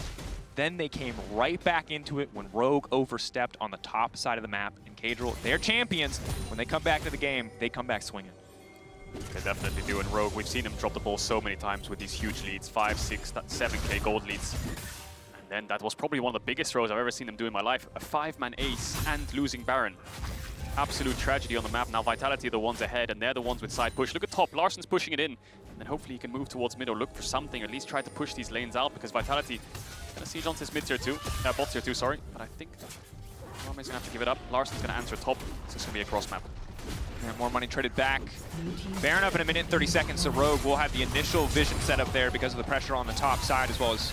Then they came right back into it when Rogue overstepped on the top side of the map. And Cadril, they're champions. When they come back to the game, they come back swinging. They definitely do. And Rogue, we've seen them drop the ball so many times with these huge leads, 5, 6, 7k gold leads. And then that was probably one of the biggest throws I've ever seen them do in my life. A 5-man ace and losing Baron. Absolute tragedy on the map. Now Vitality are the ones ahead, and they're the ones with side push. Look at top. Larssen's pushing it in. And then hopefully he can move towards mid or look for something, or at least try to push these lanes out, because Vitality gonna siege onto his mid tier 2, bot tier 2, sorry. But I think Odoamne's gonna have to give it up. Larsen's gonna answer top, so it's gonna be a cross map. And more money traded back. Baron up in a minute and 30 seconds, so Rogue will have the initial vision set up there because of the pressure on the top side, as well as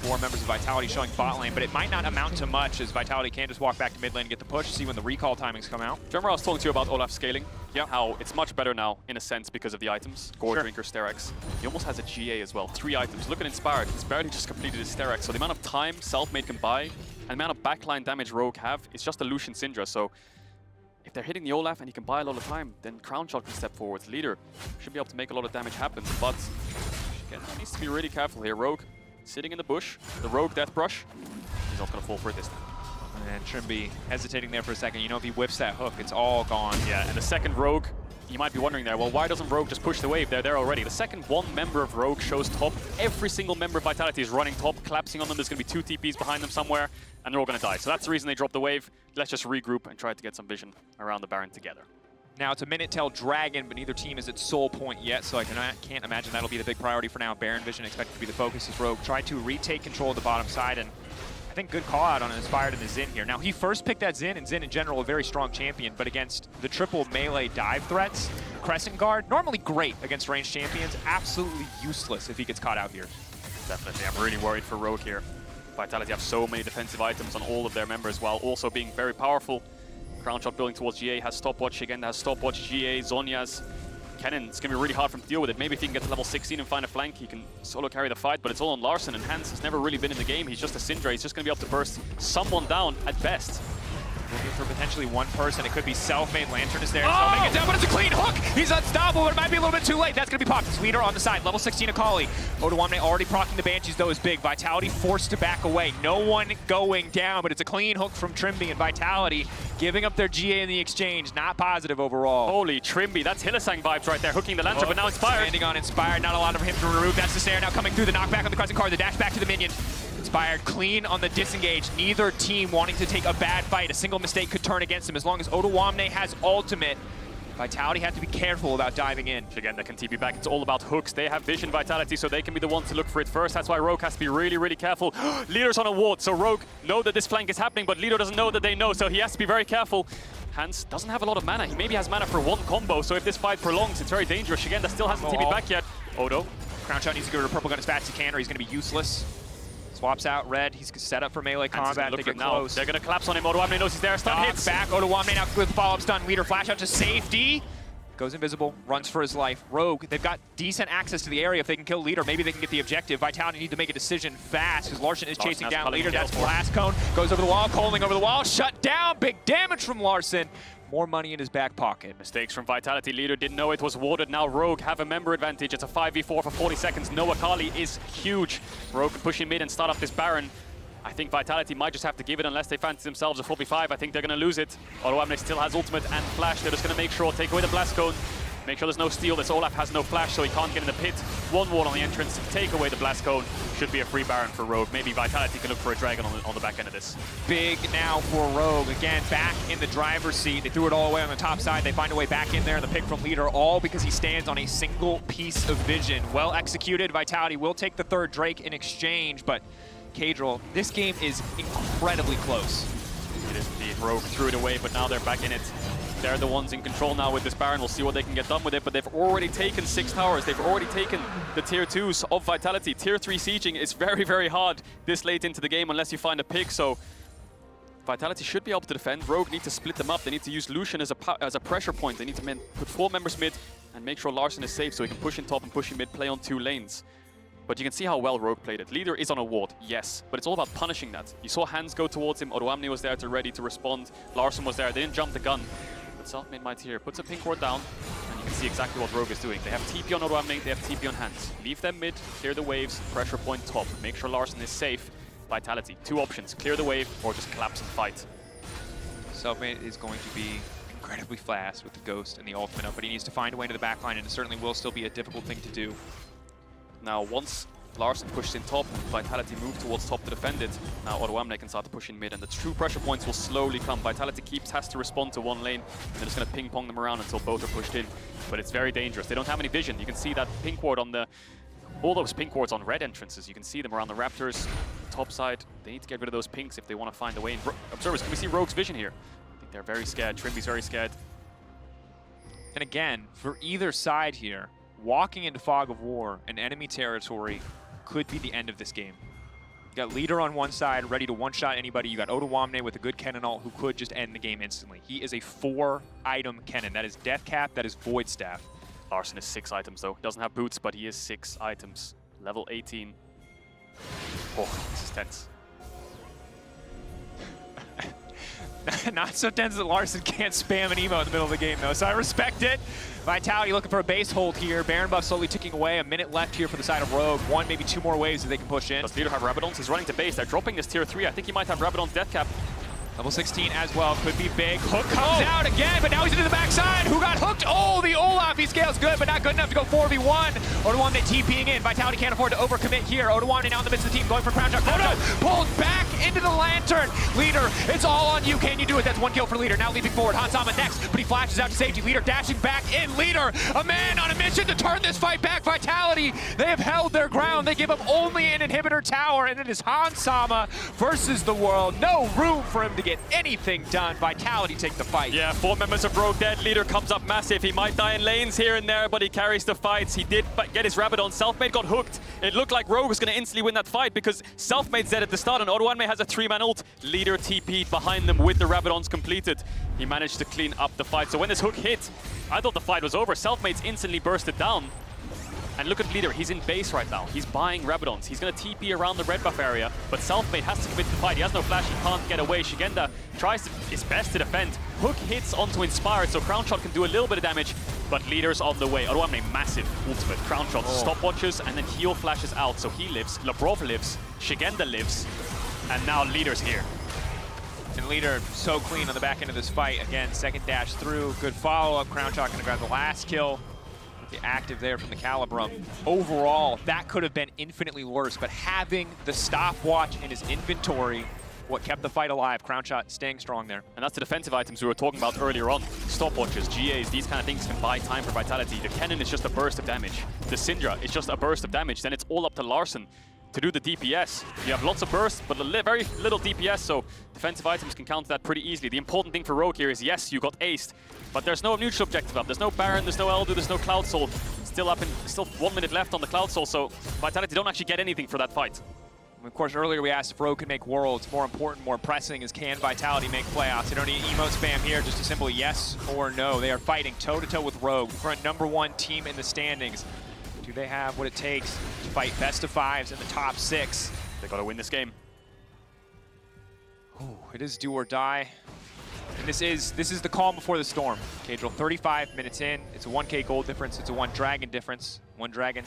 4 members of Vitality showing bot lane, but it might not amount to much, as Vitality can just walk back to mid lane and get the push, see when the recall timings come out. Remember I was talking to you about Olaf scaling? Yeah. How it's much better now, in a sense, because of the items. Gore, sure. Drinker, Sterex. He almost has a GA as well. 3 items. Look at Inspired. He's barely just completed his Sterex, so the amount of time Selfmade can buy, and the amount of backline damage Rogue have, is just a Lucian Syndra, so if they're hitting the Olaf and he can buy a lot of time, then Crownshot can step forwards. Leader should be able to make a lot of damage happen, but Szygenda needs to be really careful here. Rogue sitting in the bush, the Rogue Death Brush. He's not going to fall for it this time. And Trymbi hesitating there for a second. You know, if he whips that hook, it's all gone. Yeah, and the second Rogue, you might be wondering there, well, why doesn't Rogue just push the wave? They're there already. The second one member of Rogue shows top, every single member of Vitality is running top, collapsing on them. There's going to be 2 TPs behind them somewhere, and they're all going to die. So that's the reason they dropped the wave. Let's just regroup and try to get some vision around the Baron together. Now it's a minute till Dragon, but neither team is at soul point yet, so I can't imagine that'll be the big priority for now. Baron vision expected to be the focus as Rogue try to retake control of the bottom side, and I think good call out on an Inspired and the Xin here. Now, he first picked that Xin, and Xin in general a very strong champion, but against the triple melee dive threats, Crescent Guard, normally great against ranged champions, absolutely useless if he gets caught out here. Definitely, I'm really worried for Rogue here. Vitality have so many defensive items on all of their members while also being very powerful. Crownshot building towards GA has stopwatch, Szygenda has stopwatch, GA, Zhonya's. Kennen, it's going to be really hard for him to deal with it. Maybe if he can get to level 16 and find a flank, he can solo carry the fight, but it's all on Larssen, and Hans has never really been in the game. He's just a Syndra. He's just going to be able to burst someone down at best. Looking for potentially one person. It could be Selfmade. Lantern is there. Oh! Make it down, but it's a clean hook. He's unstoppable, but it might be a little bit too late. That's going to be popped. His leader on the side. Level 16 Akali. Odoamne already proccing the Banshees, though, is big. Vitality forced to back away. No one going down, but it's a clean hook from Trymbi, and Vitality giving up their GA in the exchange. Not positive overall. Holy Trymbi, that's Hylissang vibes right there, hooking the Lantern, but now Inspired. Standing on Inspired. Not a lot of him to remove. That's the snare. Now coming through the knockback on the Crescent Card. The dash back to the minion. Inspired clean on the disengage. Neither team wanting to take a bad fight. A single mistake could turn against him. As long as Odoamne has ultimate, Vitality have to be careful about diving in. Szygenda can TP back. It's all about hooks. They have vision Vitality, so they can be the ones to look for it first. That's why Rogue has to be really, really careful. Leader's on a ward, so Rogue know that this flank is happening, but Leader doesn't know that they know, so he has to be very careful. Hans doesn't have a lot of mana. He maybe has mana for one combo, so if this fight prolongs, it's very dangerous. Szygenda still hasn't TP back yet. Odo. Crownshot needs to go to purple gun as fast as he can, or he's going to be useless. Swaps out red. He's set up for melee combat. They get close. They're going to collapse on him. Odoamne knows he's there. Stun hits. Back. Odoamne now with follow-up stun. Leader flash out to safety. Goes invisible. Runs for his life. Rogue, they've got decent access to the area. If they can kill Leader, maybe they can get the objective. Vitality need to make a decision fast because Larssen is chasing down Leader. That's Blast Cone. Goes over the wall. Coling over the wall. Shut down. Big damage from Larssen. More money in his back pocket. Mistakes from Vitality. Leader didn't know it was warded. Now Rogue have a member advantage. It's a 5v4 for 40 seconds. No Akali is huge. Rogue can push in mid and start up this Baron. I think Vitality might just have to give it unless they fancy themselves a 4v5. I think they're going to lose it. Odoamne still has ultimate and flash. They're just going to make sure, take away the Blast Cone. Make sure there's no steal. This Olaf has no flash, so he can't get in the pit. One ward on the entrance. Take away the Blast Cone. Should be a free Baron for Rogue. Maybe Vitality can look for a Dragon on the back end of this. Big now for Rogue. Again, back in the driver's seat. They threw it all away on the top side. They find a way back in there. And the pick from Leader, all because he stands on a single piece of vision. Well executed. Vitality will take the third Drake in exchange, but Cadril, this game is incredibly close. It is indeed. Rogue threw it away, but now they're back in it. They're the ones in control now with this Baron. We'll see what they can get done with it, but they've already taken 6 towers. They've already taken the tier 2s of Vitality. Tier 3 sieging is very, very hard this late into the game unless you find a pick, so Vitality should be able to defend. Rogue need to split them up. They need to use Lucian as a pressure point. They need to put 4 members mid and make sure Larssen is safe so he can push in top and push in mid, play on 2 lanes. But you can see how well Rogue played it. Leader is on a ward, yes, but it's all about punishing that. You saw Hans go towards him. Odoamne was there ready to respond. Larssen was there. They didn't jump the gun. But Selfmade might here puts a pink ward down, and you can see exactly what Rogue is doing. They have TP on Odoamne, they have TP on Hans. Leave them mid, clear the waves, pressure point top. Make sure Larssen is safe. Vitality, 2 options, clear the wave or just collapse and fight. Selfmade is going to be incredibly fast with the Ghost and the ultimate up, but he needs to find a way to the backline, and it certainly will still be a difficult thing to do. Now, once Larssen pushes in top, Vitality move towards top to defend it. Now Odoamne can start to push in mid, and the true pressure points will slowly come. Vitality has to respond to one lane. They're just going to ping-pong them around until both are pushed in. But it's very dangerous. They don't have any vision. You can see that pink ward on all those pink wards on red entrances. You can see them around the Raptors, top side. They need to get rid of those pinks if they want to find a way in. Observers, can we see Rogue's vision here? I think they're very scared. Trymbi's very scared. And again, for either side here, walking into Fog of War and enemy territory could be the end of this game. You got Leader on one side, ready to one-shot anybody. You got Odoamne with a good Kennen ult who could just end the game instantly. He is a 4-item Kennen. That is Death Cap, that is Void Staff. Larssen is 6 items though. He doesn't have boots, but he is 6 items. Level 18. Oh, this is tense. Not so tense that Larssen can't spam an emo in the middle of the game, though, so I respect it. Vitality looking for a base hold here. Baron buff slowly ticking away. A minute left here for the side of Rogue. 1, maybe 2 more waves that they can push in. Does Leader have Rabadons? He's running to base. They're dropping this tier 3. I think he might have Rabadon's Death Cap. Level 16 as well, could be big. Hook comes out again, but now he's into the backside. Who got hooked? Oh, the Olaf, he scales good, but not good enough to go 4v1. Odoamne TPing in. Vitality can't afford to overcommit here. Odoamne now in the midst of the team, going for Crownshot. Crownshot pulled back into the lantern. Leader, it's all on you. Can you do it? That's 1 kill for Leader. Now leaping forward. Hansama next, but he flashes out to safety. Leader dashing back in. Leader, a man on a mission to turn this fight back. Vitality, they have held their ground. They give up only an inhibitor tower, and it is Hansama versus the world. No room for him to get anything done. Vitality take the fight. Yeah, 4 members of Rogue dead. Leader comes up massive. He might die in lanes here and there, but he carries the fights. He did get his rabbit on. Selfmade got hooked. It looked like Rogue was going to instantly win that fight because Selfmade's dead at the start, and Odoamne has a 3-man ult. Leader TP'd behind them with the rabbit-ons completed. He managed to clean up the fight. So when this hook hit, I thought the fight was over. Selfmade's instantly bursted down. And look at Leader, he's in base right now. He's buying Rabadons. He's going to TP around the red buff area, but Selfmade has to commit to the fight. He has no flash, he can't get away. Szygenda tries his best to defend. Hook hits onto Inspired, so Crownshot can do a little bit of damage, but Leader's on the way. Odoamne, massive ultimate. Crownshot stopwatches, and then heal flashes out, so he lives. Labrov lives, Szygenda lives, and now Leader's here. And Leader so clean on the back end of this fight. Again, second dash through, good follow-up. Crownshot going to grab the last kill. The active there from the Calibrum. Overall, that could have been infinitely worse, but having the stopwatch in his inventory, what kept the fight alive. Crownshot staying strong there. And that's the defensive items we were talking about earlier on. Stopwatches, GAs, these kind of things can buy time for Vitality. The Kennen is just a burst of damage. The Syndra is just a burst of damage. Then it's all up to Larssen to do the DPS. You have lots of bursts, but very little DPS, so defensive items can counter that pretty easily. The important thing for Rogue here is, yes, you got aced, but there's no neutral objective up. There's no Baron, there's no Elder, there's no Cloud Soul. Still 1 minute left on the Cloud Soul, so Vitality don't actually get anything for that fight. Of course, earlier we asked if Rogue could make Worlds. More important, more pressing is, can Vitality make playoffs? They don't need emote spam here, just a simple yes or no. They are fighting toe-to-toe with Rogue for a #1 team in the standings. Do they have what it takes to fight best of 5s in the top 6? They gotta win this game. Ooh, it is do or die. And this is the calm before the storm. Cadril, 35 minutes in. It's a 1K gold difference. It's a 1 dragon difference. 1 dragon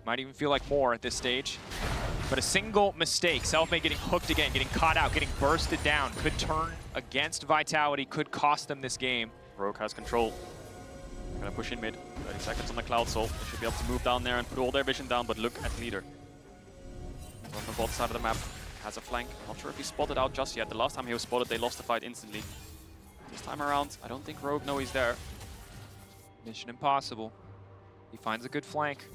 might even feel like more at this stage. But a single mistake, Selfmade getting hooked again, getting caught out, getting bursted down, could turn against Vitality, could cost them this game. Rogue has control. Gonna push in mid. 30 seconds on the Cloud Soul. They should be able to move down there and put all their vision down, but look at Leader. On the bot side of the map, has a flank. Not sure if he's spotted out just yet. The last time he was spotted, they lost the fight instantly. This time around, I don't think Rogue knows he's there. Mission impossible. He finds a good flank.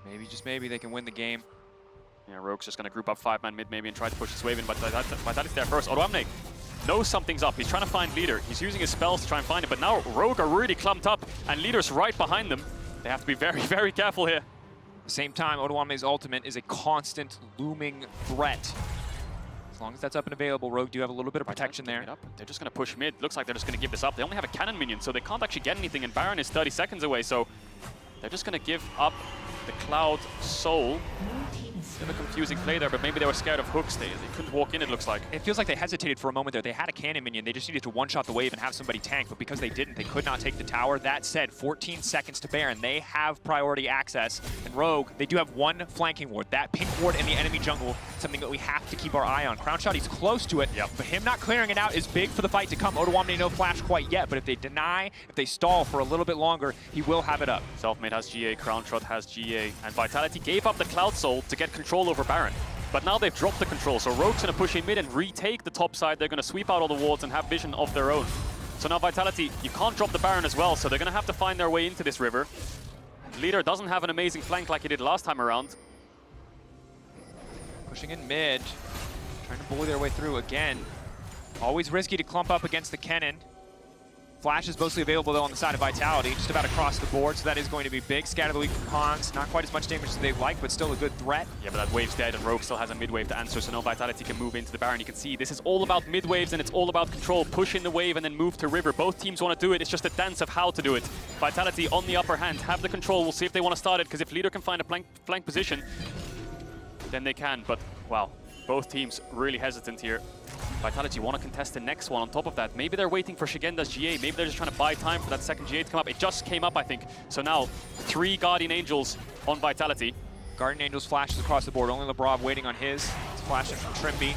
Maybe, just maybe, they can win the game. Yeah, Rogue's just gonna group up 5-man mid maybe and try to push his wave in, but Vitality's there first. Odoamne knows something's up. He's trying to find Leader. He's using his spells to try and find it, but now Rogue are really clumped up, and Leader's right behind them. They have to be very, very careful here. At the same time, Odoamne's ultimate is a constant looming threat. As long as that's up and available, Rogue do have a little bit of protection there. They're just going to push mid. Looks like they're just going to give this up. They only have a cannon minion, so they can't actually get anything, and Baron is 30 seconds away, so they're just going to give up the Cloud Soul. Bit of a confusing play there, but maybe they were scared of hooks. They couldn't walk in, it looks like. It feels like they hesitated for a moment there. They had a cannon minion. They just needed to one-shot the wave and have somebody tank, but because they didn't, they could not take the tower. That said, 14 seconds to Baron. They have priority access. And Rogue, they do have 1 flanking ward. That pink ward in the enemy jungle, something that we have to keep our eye on. Crownshot, he's close to it, but him not clearing it out is big for the fight to come. Odoamne, no flash quite yet, but if they deny, if they stall for a little bit longer, he will have it up. Selfmade has GA, Crownshot has GA, and Vitality gave up the Cloud Soul to get control over Baron. But now they've dropped the control, so Rogue's going to push in mid and retake the top side. They're going to sweep out all the wards and have vision of their own. So now Vitality, you can't drop the Baron as well, so they're going to have to find their way into this river. Leader doesn't have an amazing flank like he did last time around. Pushing in mid, trying to bully their way through again. Always risky to clump up against the Kennen. Flash is mostly available though on the side of Vitality, just about across the board, so that is going to be big. Scatter the weak from Hans, not quite as much damage as they'd like, but still a good threat. Yeah, but that wave's dead and Rogue still has a mid-wave to answer, so no Vitality can move into the Baron. You can see this is all about mid-waves and it's all about control. Push in the wave and then move to river. Both teams want to do it, it's just a dance of how to do it. Vitality on the upper hand, have the control. We'll see if they want to start it, because if Leader can find a flank position, then they can, but wow. Both teams really hesitant here. Vitality want to contest the next one on top of that. Maybe they're waiting for Szygenda's GA. Maybe they're just trying to buy time for that second GA to come up. It just came up, I think. So now, 3 Guardian Angels on Vitality. Guardian Angels flashes across the board. Only Labrov waiting on his. It's Flash in from Trymbi.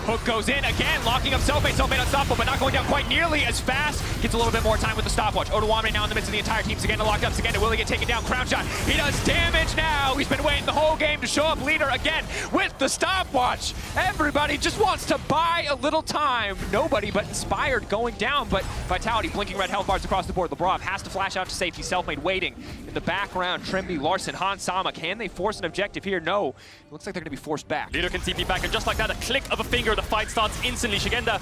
Hook goes in again, locking up Selfmade. Selfmade unstoppable, but not going down quite nearly as fast. Gets a little bit more time with the stopwatch. Odoamne now in the midst of the entire team. Szygenda locked up. Szygenda will he get taken down? Crownshot. He does damage now. He's been waiting the whole game to show up. Leader again with the stopwatch. Everybody just wants to buy a little time. Nobody but Inspired going down, but Vitality blinking red health bars across the board. Labrov has to flash out to safety. Selfmade waiting in the background. Trymbi, Larssen, Hans Sama. Can they force an objective here? No. It looks like they're going to be forced back. Leader can TP back, and just like that, a click of a finger, the fight starts instantly. Szygenda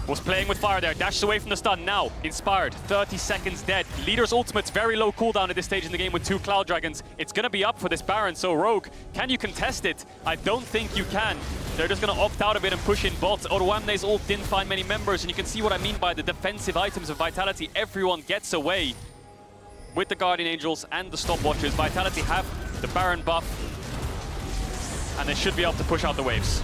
was playing with fire there, dashes away from the stun. Now, Inspired, 30 seconds dead. Leader's ultimate's very low cooldown at this stage in the game with 2 Cloud Dragons. It's going to be up for this Baron, so Rogue, can you contest it? I don't think you can. They're just going to opt out of it and push in bots. Odoamne's ult didn't find many members, and you can see what I mean by the defensive items of Vitality. Everyone gets away with the Guardian Angels and the stopwatches. Vitality have the Baron buff, and they should be able to push out the waves.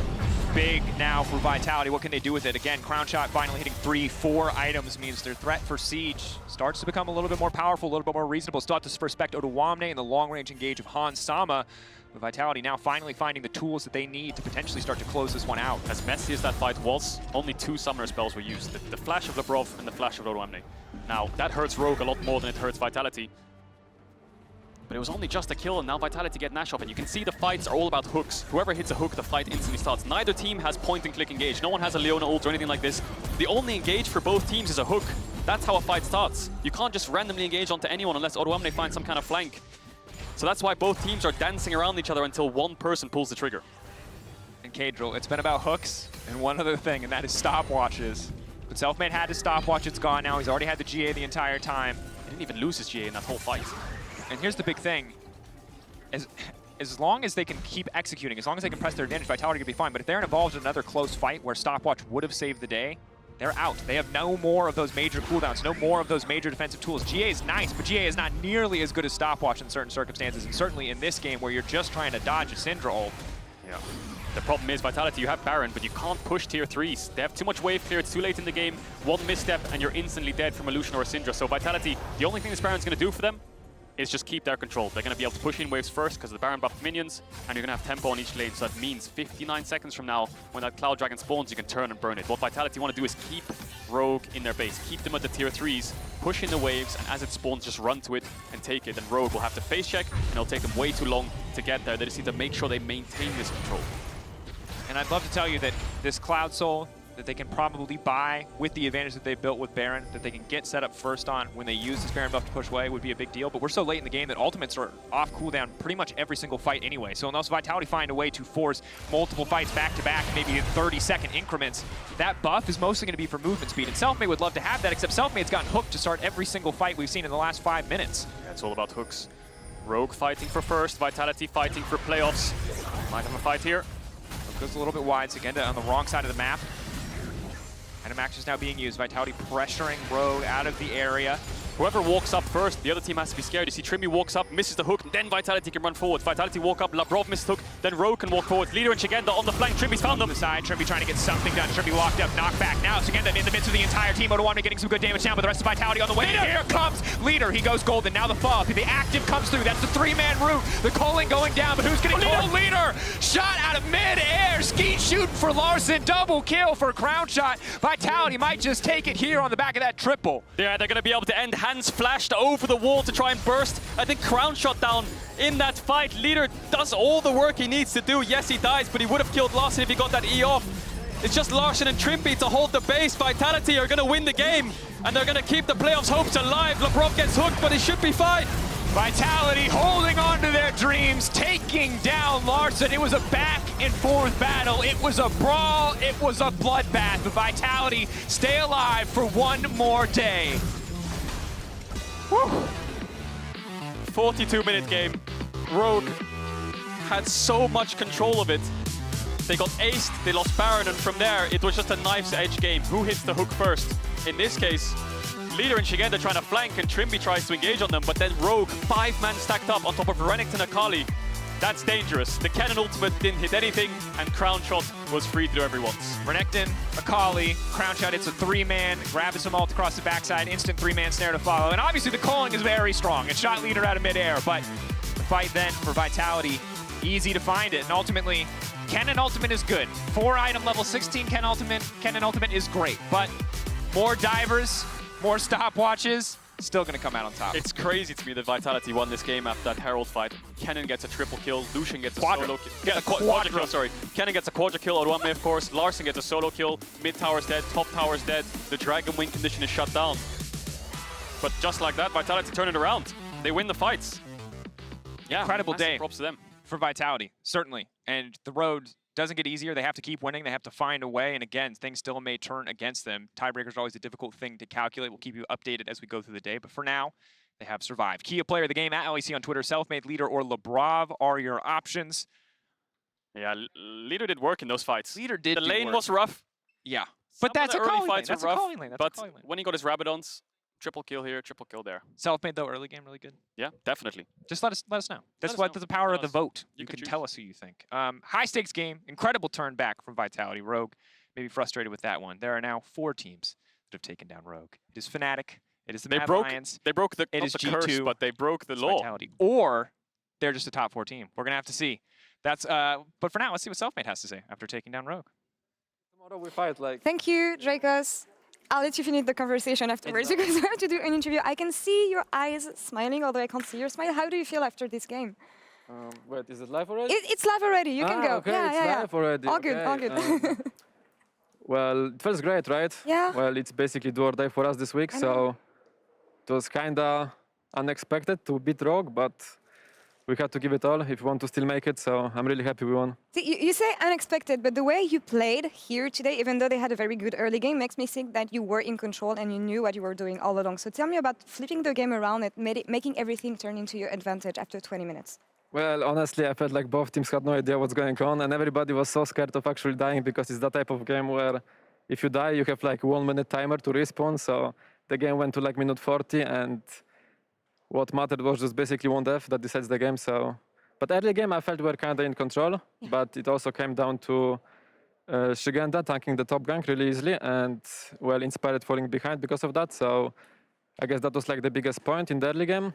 Big now for Vitality. What can they do with it? Again, Crownshot finally hitting 3-4 items means their threat for Siege starts to become a little bit more powerful, a little bit more reasonable. Still have to respect Odoamne and the long-range engage of Hans Sama. But Vitality now finally finding the tools that they need to potentially start to close this one out. As messy as that fight was, only 2 summoner spells were used. The flash of Labrov and the flash of Odoamne. Now, that hurts Rogue a lot more than it hurts Vitality. But it was only just a kill, and now Vitality get Nash off, and you can see the fights are all about hooks. Whoever hits a hook, the fight instantly starts. Neither team has point-and-click engage. No one has a Leona ult or anything like this. The only engage for both teams is a hook. That's how a fight starts. You can't just randomly engage onto anyone unless Odoamne finds some kind of flank. So that's why both teams are dancing around each other until one person pulls the trigger. And Cadril, it's been about hooks and one other thing, and that is stopwatches. But Selfmade had his stopwatch, it's gone now. He's already had the GA the entire time. He didn't even lose his GA in that whole fight. And here's the big thing. As long as they can keep executing, as long as they can press their advantage, Vitality could be fine. But if they're involved in another close fight where stopwatch would have saved the day, they're out. They have no more of those major cooldowns, no more of those major defensive tools. GA is nice, but GA is not nearly as good as stopwatch in certain circumstances, and certainly in this game where you're just trying to dodge a Syndra ult. Yeah. The problem is, Vitality, you have Baron, but you can't push tier 3s. They have too much wave clear, it's too late in the game. One misstep and you're instantly dead from a Lucian or a Syndra. So Vitality, the only thing this Baron's going to do for them is just keep their control. They're going to be able to push in waves first because of the Baron buffed minions, and you're going to have tempo on each lane, so that means 59 seconds from now, when that Cloud Dragon spawns, you can turn and burn it. What Vitality want to do is keep Rogue in their base, keep them at the tier 3s, push in the waves, and as it spawns, just run to it and take it. And Rogue will have to face check, and it'll take them way too long to get there. They just need to make sure they maintain this control. And I'd love to tell you that this Cloud Soul that they can probably buy with the advantage that they've built with Baron, that they can get set up first on when they use this Baron buff to push away would be a big deal. But we're so late in the game that ultimates are off cooldown pretty much every single fight anyway. So unless Vitality find a way to force multiple fights back-to-back, maybe in 30-second increments, that buff is mostly going to be for movement speed. And Selfmade would love to have that, except Selfmade's gotten hooked to start every single fight we've seen in the last 5 minutes. Yeah, it's all about hooks. Rogue fighting for first, Vitality fighting for playoffs. Might have a fight here. Goes a little bit wide. Szygenda on the wrong side of the map. Animax is now being used. Vitality pressuring Rogue out of the area. Whoever walks up first, the other team has to be scared. You see Trymbi walks up, misses the hook, then Vitality can run forward. Vitality walk up, Labrov misses the hook, then Rogue can walk forward. Leader and Szygenda on the flank. Trymbi's found them. On the side, Trymbi trying to get something done. Trymbi locked up, knocked back. Now Szygenda in the midst of the entire team. Odoamne getting some good damage down, but the rest of Vitality on the way. Here comes Leader. He goes golden. Now the fall. The active comes through. That's the 3-man route. The culling going down, but who's getting killed? Leader shot out of mid-air. Skeet shooting for Larssen. Double kill for Crownshot. Vitality might just take it here on the back of that triple. Yeah, they're going to be able to end. Hands flashed over the wall to try and burst. I think Crownshot down in that fight. Leader does all the work he needs to do. Yes, he dies, but he would have killed Larssen if he got that E off. It's just Larssen and Trymbi to hold the base. Vitality are going to win the game, and they're going to keep the playoffs hopes alive. Labrov gets hooked, but he should be fine. Vitality holding on to their dreams, taking down Larssen. It was a back-and-forth battle. It was a brawl. It was a bloodbath. But Vitality stay alive for one more day. 42-minute game. Rogue had so much control of it. They got aced, they lost Baron, and from there, it was just a knife's edge game. Who hits the hook first? In this case, Leader and Szygenda trying to flank, and Trymbi tries to engage on them, but then Rogue, 5-man stacked up on top of Renekton and Akali. That's dangerous. The Kennen ultimate didn't hit anything, and Crownshot was free to do whatever he wants. Renekton, Akali, Crownshot, it's a 3-man, grabs some ult across the backside, instant 3-man snare to follow. And obviously the calling is very strong. It shot Leader out of midair, but the fight then for Vitality easy to find it. And ultimately, Kennen Ultimate is good. 4-item level 16 Kennen Ultimate is great. But more divers, more stopwatches, still going to come out on top. It's crazy to me that Vitality won this game after that Herald fight. Kennen gets a triple kill, Lucian gets a solo kill. Yeah, quadra kill, sorry. Kennen gets a quadra kill, Odoamne of course, Larssen gets a solo kill, mid tower's dead, top tower's dead, the Dragon Wing condition is shut down. But just like that, Vitality turn it around. They win the fights. Yeah, incredible day. Props to them. For Vitality, certainly. And the road doesn't get easier. They have to keep winning. They have to find a way. And again, things still may turn against them. Tiebreakers are always a difficult thing to calculate. We'll keep you updated as we go through the day. But for now, they have survived. Kia player of the game at LEC on Twitter, Selfmade, Leader, or Labrov are your options. Yeah, Leader did work in those fights. Leader did. The lane was rough. Yeah, but that's a calling lane. That's a calling lane. But when he got his Rabadons, triple kill here, triple kill there. Selfmade though, early game really good. Yeah, definitely. Just let us know. That's what the power of the vote. You can tell us who you think. High stakes game, incredible turn back from Vitality. Rogue, maybe frustrated with that one. There are now 4 teams that have taken down Rogue. It is Fnatic. It is the Mad Lions. They broke the, it is the G2, curse, but they broke the law. Vitality. Or they're just a top 4 team. We're gonna have to see. That's but for now, let's see what Selfmade has to say after taking down Rogue. Tomorrow we fight like. Thank you, Dracos. I'll let you finish the conversation afterwards because we have to do an interview. I can see your eyes smiling, although I can't see your smile. How do you feel after this game? Wait, is it live already? It's live already. You can go. Okay, yeah, it's yeah, live already. All good, all good. Well, it feels great, right? Yeah. Well, it's basically do or die for us this week, so it was kinda unexpected to beat Rogue, but we had to give it all if we want to still make it, so I'm really happy we won. See, you say unexpected, but the way you played here today, even though they had a very good early game, makes me think that you were in control and you knew what you were doing all along. So tell me about flipping the game around and making everything turn into your advantage after 20 minutes. Well, honestly, I felt like both teams had no idea what's going on, and everybody was so scared of actually dying because it's that type of game where if you die, you have like 1 minute timer to respawn, so the game went to like minute 40, and what mattered was just basically one death that decides the game. So, but early game I felt we were kind of in control, but it also came down to Szygenda tanking the top gank really easily, and well, Inspired falling behind because of that. So I guess that was like the biggest point in the early game.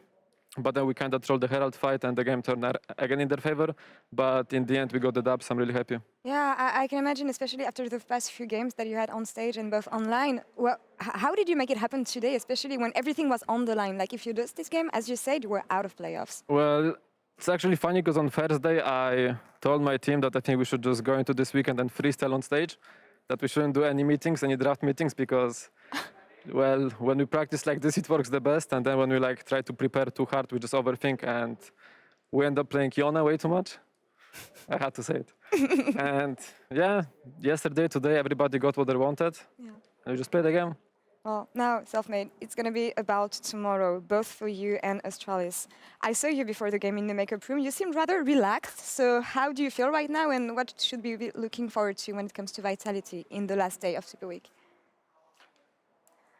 But then we kind of trolled the Herald fight, and the game turned again in their favor. But in the end, we got the dub, so I'm really happy. Yeah, I can imagine, especially after the past few games that you had on stage and both online. Well, how did you make it happen today, especially when everything was on the line? Like, if you lose this game, as you said, you were out of playoffs. Well, it's actually funny because on Thursday, I told my team that I think we should just go into this weekend and freestyle on stage, that we shouldn't do any meetings, any draft meetings, because well, when we practice like this, it works the best, and then when we like try to prepare too hard, we just overthink, and we end up playing Iona way too much. I had to say it. And yeah, yesterday, today, everybody got what they wanted. Yeah. And we just played the game. Well, now, Selfmade, it's going to be about tomorrow, both for you and Astralis. I saw you before the game in the makeup room. You seem rather relaxed. So how do you feel right now, and what should we be looking forward to when it comes to Vitality in the last day of Super Week?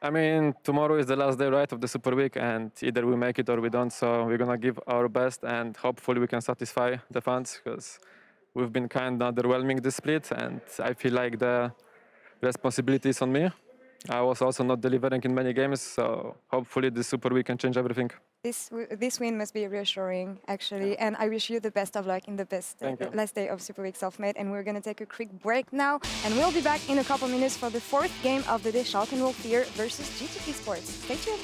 I mean, tomorrow is the last day, right, of the Super Week, and either we make it or we don't, so we're going to give our best, and hopefully we can satisfy the fans, because we've been kind of underwhelming this split, and I feel like the responsibility is on me. I was also not delivering in many games, so hopefully this Super Week can change everything. This win must be reassuring, actually, and I wish you the best of luck in the last day of Super Week, Selfmade. And we're going to take a quick break now, and we'll be back in a couple minutes for the 4th game of the day, FLICKR versus GTP Sports. Stay tuned.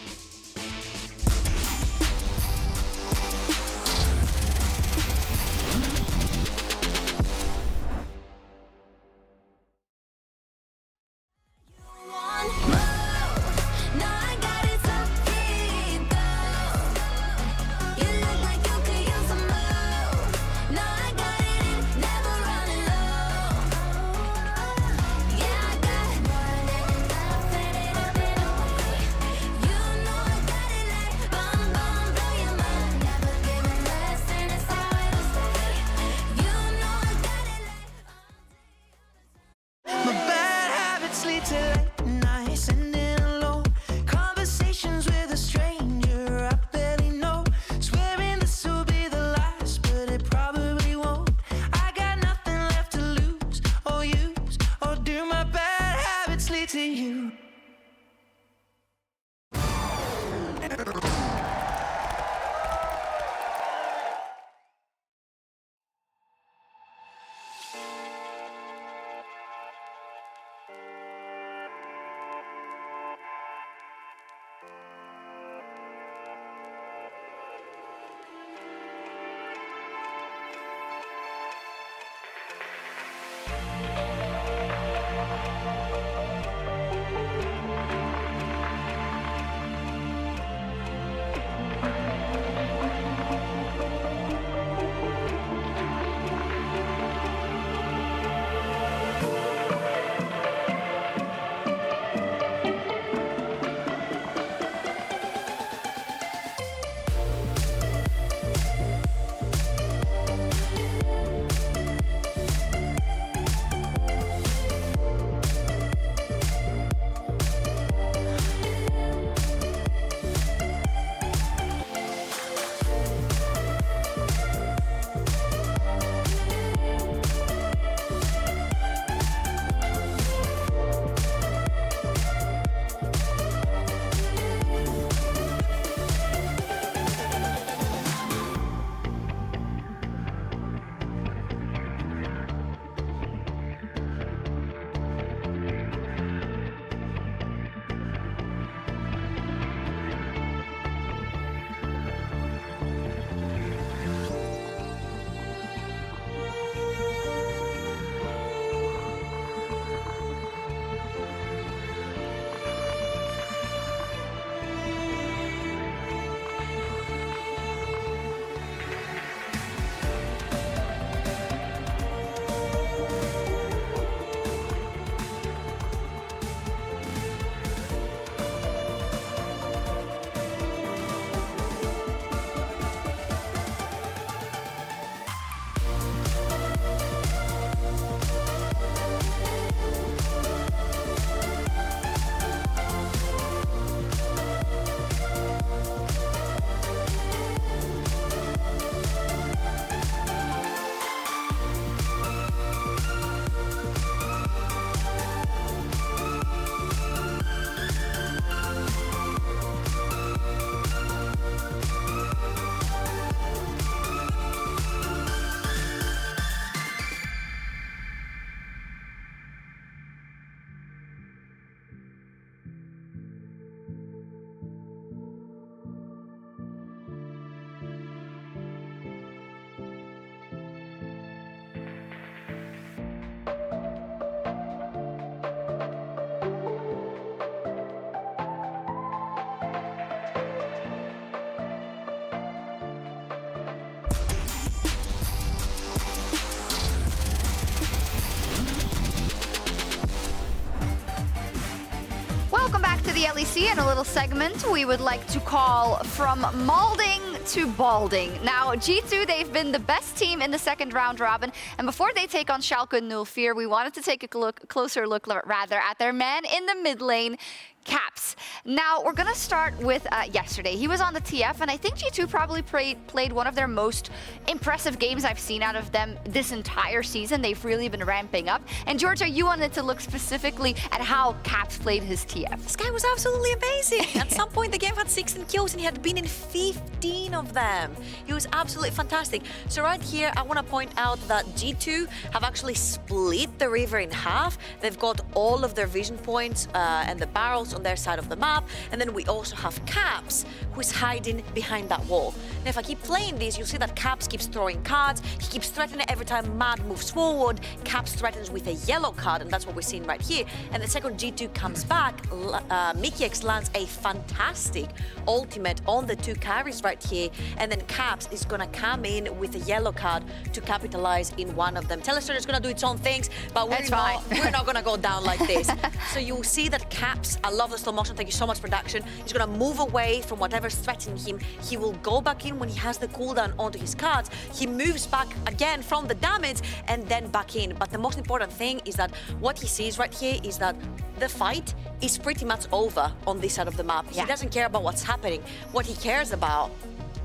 Welcome back to the LEC and a little segment we would like to call From Malding to Balding. Now, G2, they've been the best team in the second round robin, and before they take on Schalke 04, we wanted to take a closer look at their man in the mid lane, Caps. Now, we're going to start with yesterday. He was on the TF, and I think G2 probably played one of their most impressive games I've seen out of them this entire season. They've really been ramping up. And Georgia, you wanted to look specifically at how Caps played his TF. This guy was absolutely amazing. At some point, the game had 16 kills, and he had been in 15 of them. He was absolutely fantastic. So right here, I want to point out that G2 have actually split the river in half. They've got all of their vision points and the barrels on their side of the map, and then we also have Caps, who is hiding behind that wall. Now, if I keep playing this, you'll see that Caps keeps throwing cards. He keeps threatening every time Mad moves forward. Caps threatens with a yellow card, and that's what we're seeing right here. And the second G2 comes back, Mikyx lands a fantastic ultimate on the two carries right here, and then Caps is gonna come in with a yellow card to capitalize in one of them. Telestar is gonna do its own things, but we're not gonna go down like this. So you'll see that Caps, I love the slow motion, thank you so much production. He's gonna move away from whatever's threatening him. He will go back in when he has the cooldown onto his cards. He moves back again from the damage and then back in. But the most important thing is that what he sees right here is that the fight is pretty much over on this side of the map. He doesn't care about what's happening. What he cares about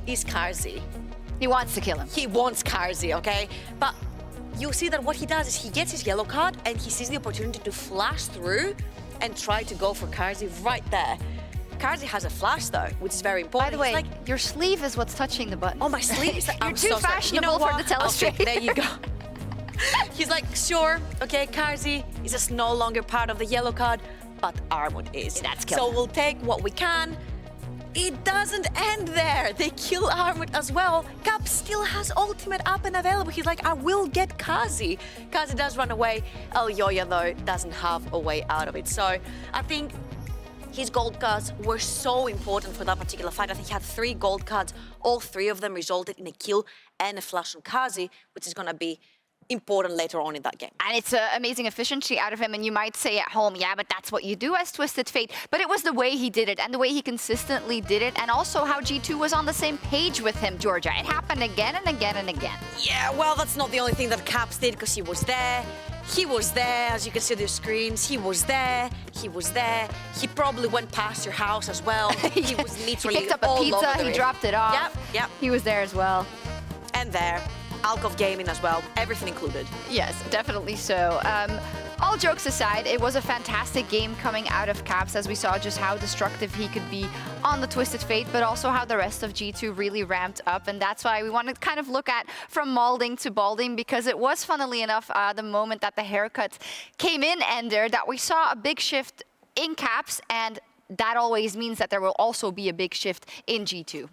is Carzzy. He wants to kill him. He wants Carzzy, okay? But you'll see that what he does is he gets his yellow card and he sees the opportunity to flash through and try to go for Carzzy right there. Carzzy has a flash though, which is very important. By the way, your sleeve is what's touching the button. Oh, my sleeve is... You're too fashionable for the telestrator. Okay, there you go. He's like, sure, okay, Carzzy is just no longer part of the yellow card, but Armut is. That's killing. So we'll take what we can. It doesn't end there. They kill Armut as well. Cap still has ultimate up and available. He's like, I will get Carzzy. Carzzy does run away. Elyoya, though, doesn't have a way out of it. So I think his gold cards were so important for that particular fight. I think he had 3 gold cards. All 3 of them resulted in a kill and a flash on Carzzy, which is going to be important later on in that game. And it's amazing efficiency out of him, and you might say at home, yeah, but that's what you do as Twisted Fate. But it was the way he did it and the way he consistently did it, and also how G2 was on the same page with him, Georgia. It happened again and again and again. Yeah, well, that's not the only thing that Caps did, because he was there. He was there, as you can see on the screens. He was there. He was there. He probably went past your house as well. He was literally he picked up a pizza, he dropped it off. Yep. He was there as well. And there. Alcov Gaming as well, everything included. Yes, definitely so. All jokes aside, it was a fantastic game coming out of Caps, as we saw just how destructive he could be on the Twisted Fate, but also how the rest of G2 really ramped up. And that's why we want to kind of look at From Malding to Balding, because it was, funnily enough, the moment that the haircuts came in Ender, that we saw a big shift in Caps, and that always means that there will also be a big shift in G2.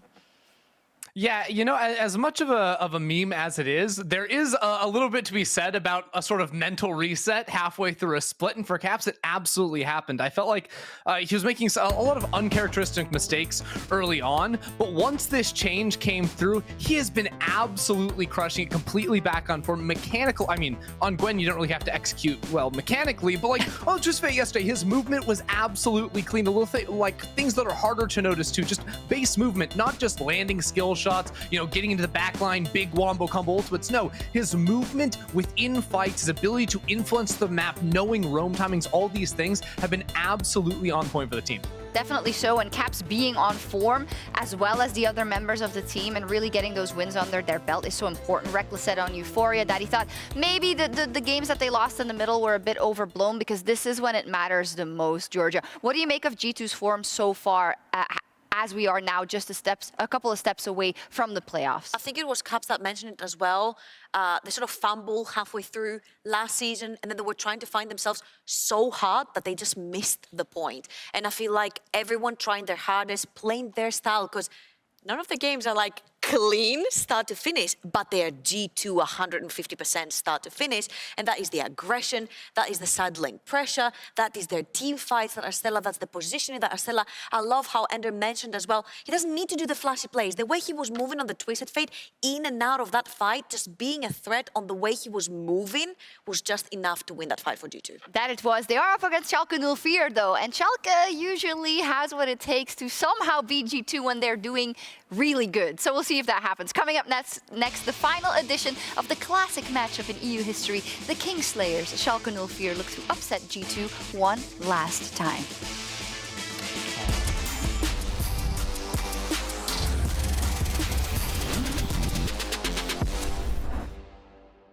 Yeah, you know, as much of a meme as it is, there is a little bit to be said about a sort of mental reset halfway through a split, and for Caps, it absolutely happened. I felt like he was making a lot of uncharacteristic mistakes early on, but once this change came through, he has been absolutely crushing it, completely back on form. Mechanical, I mean, on Gwen, you don't really have to execute well mechanically, but like, just yesterday, his movement was absolutely clean. A little thing, like things that are harder to notice too, just base movement, not just landing skill shots, you know, getting into the back line, big wombo combo ultimates. No, his movement within fights, his ability to influence the map, knowing roam timings, all these things have been absolutely on point for the team. Definitely so, and Caps being on form, as well as the other members of the team, and really getting those wins under their belt is so important. Reckless said on Euphoria that he thought maybe the games that they lost in the middle were a bit overblown, because this is when it matters the most, Georgia. What do you make of G2's form so far, as we are now just a couple of steps away from the playoffs? I think it was Caps that mentioned it as well. They sort of fumble halfway through last season, and then they were trying to find themselves so hard that they just missed the point. And I feel like everyone trying their hardest, playing their style, because none of the games are like clean start to finish, but they are G2 150% start to finish, and that is the aggression, that is the side lane pressure, that is their team fights that Arcella, that's the positioning that Arcella. I love how Ender mentioned as well, he doesn't need to do the flashy plays. The way he was moving on the Twisted Fate, in and out of that fight, just being a threat on the way he was moving was just enough to win that fight for G2. That it was. They are up against Schalke 04 though, and Schalke usually has what it takes to somehow beat G2 when they're doing really good. So we'll see if that happens. Coming up next, the final edition of the classic matchup in EU history, the Kingslayers. Schalke 04 look to upset G2 one last time.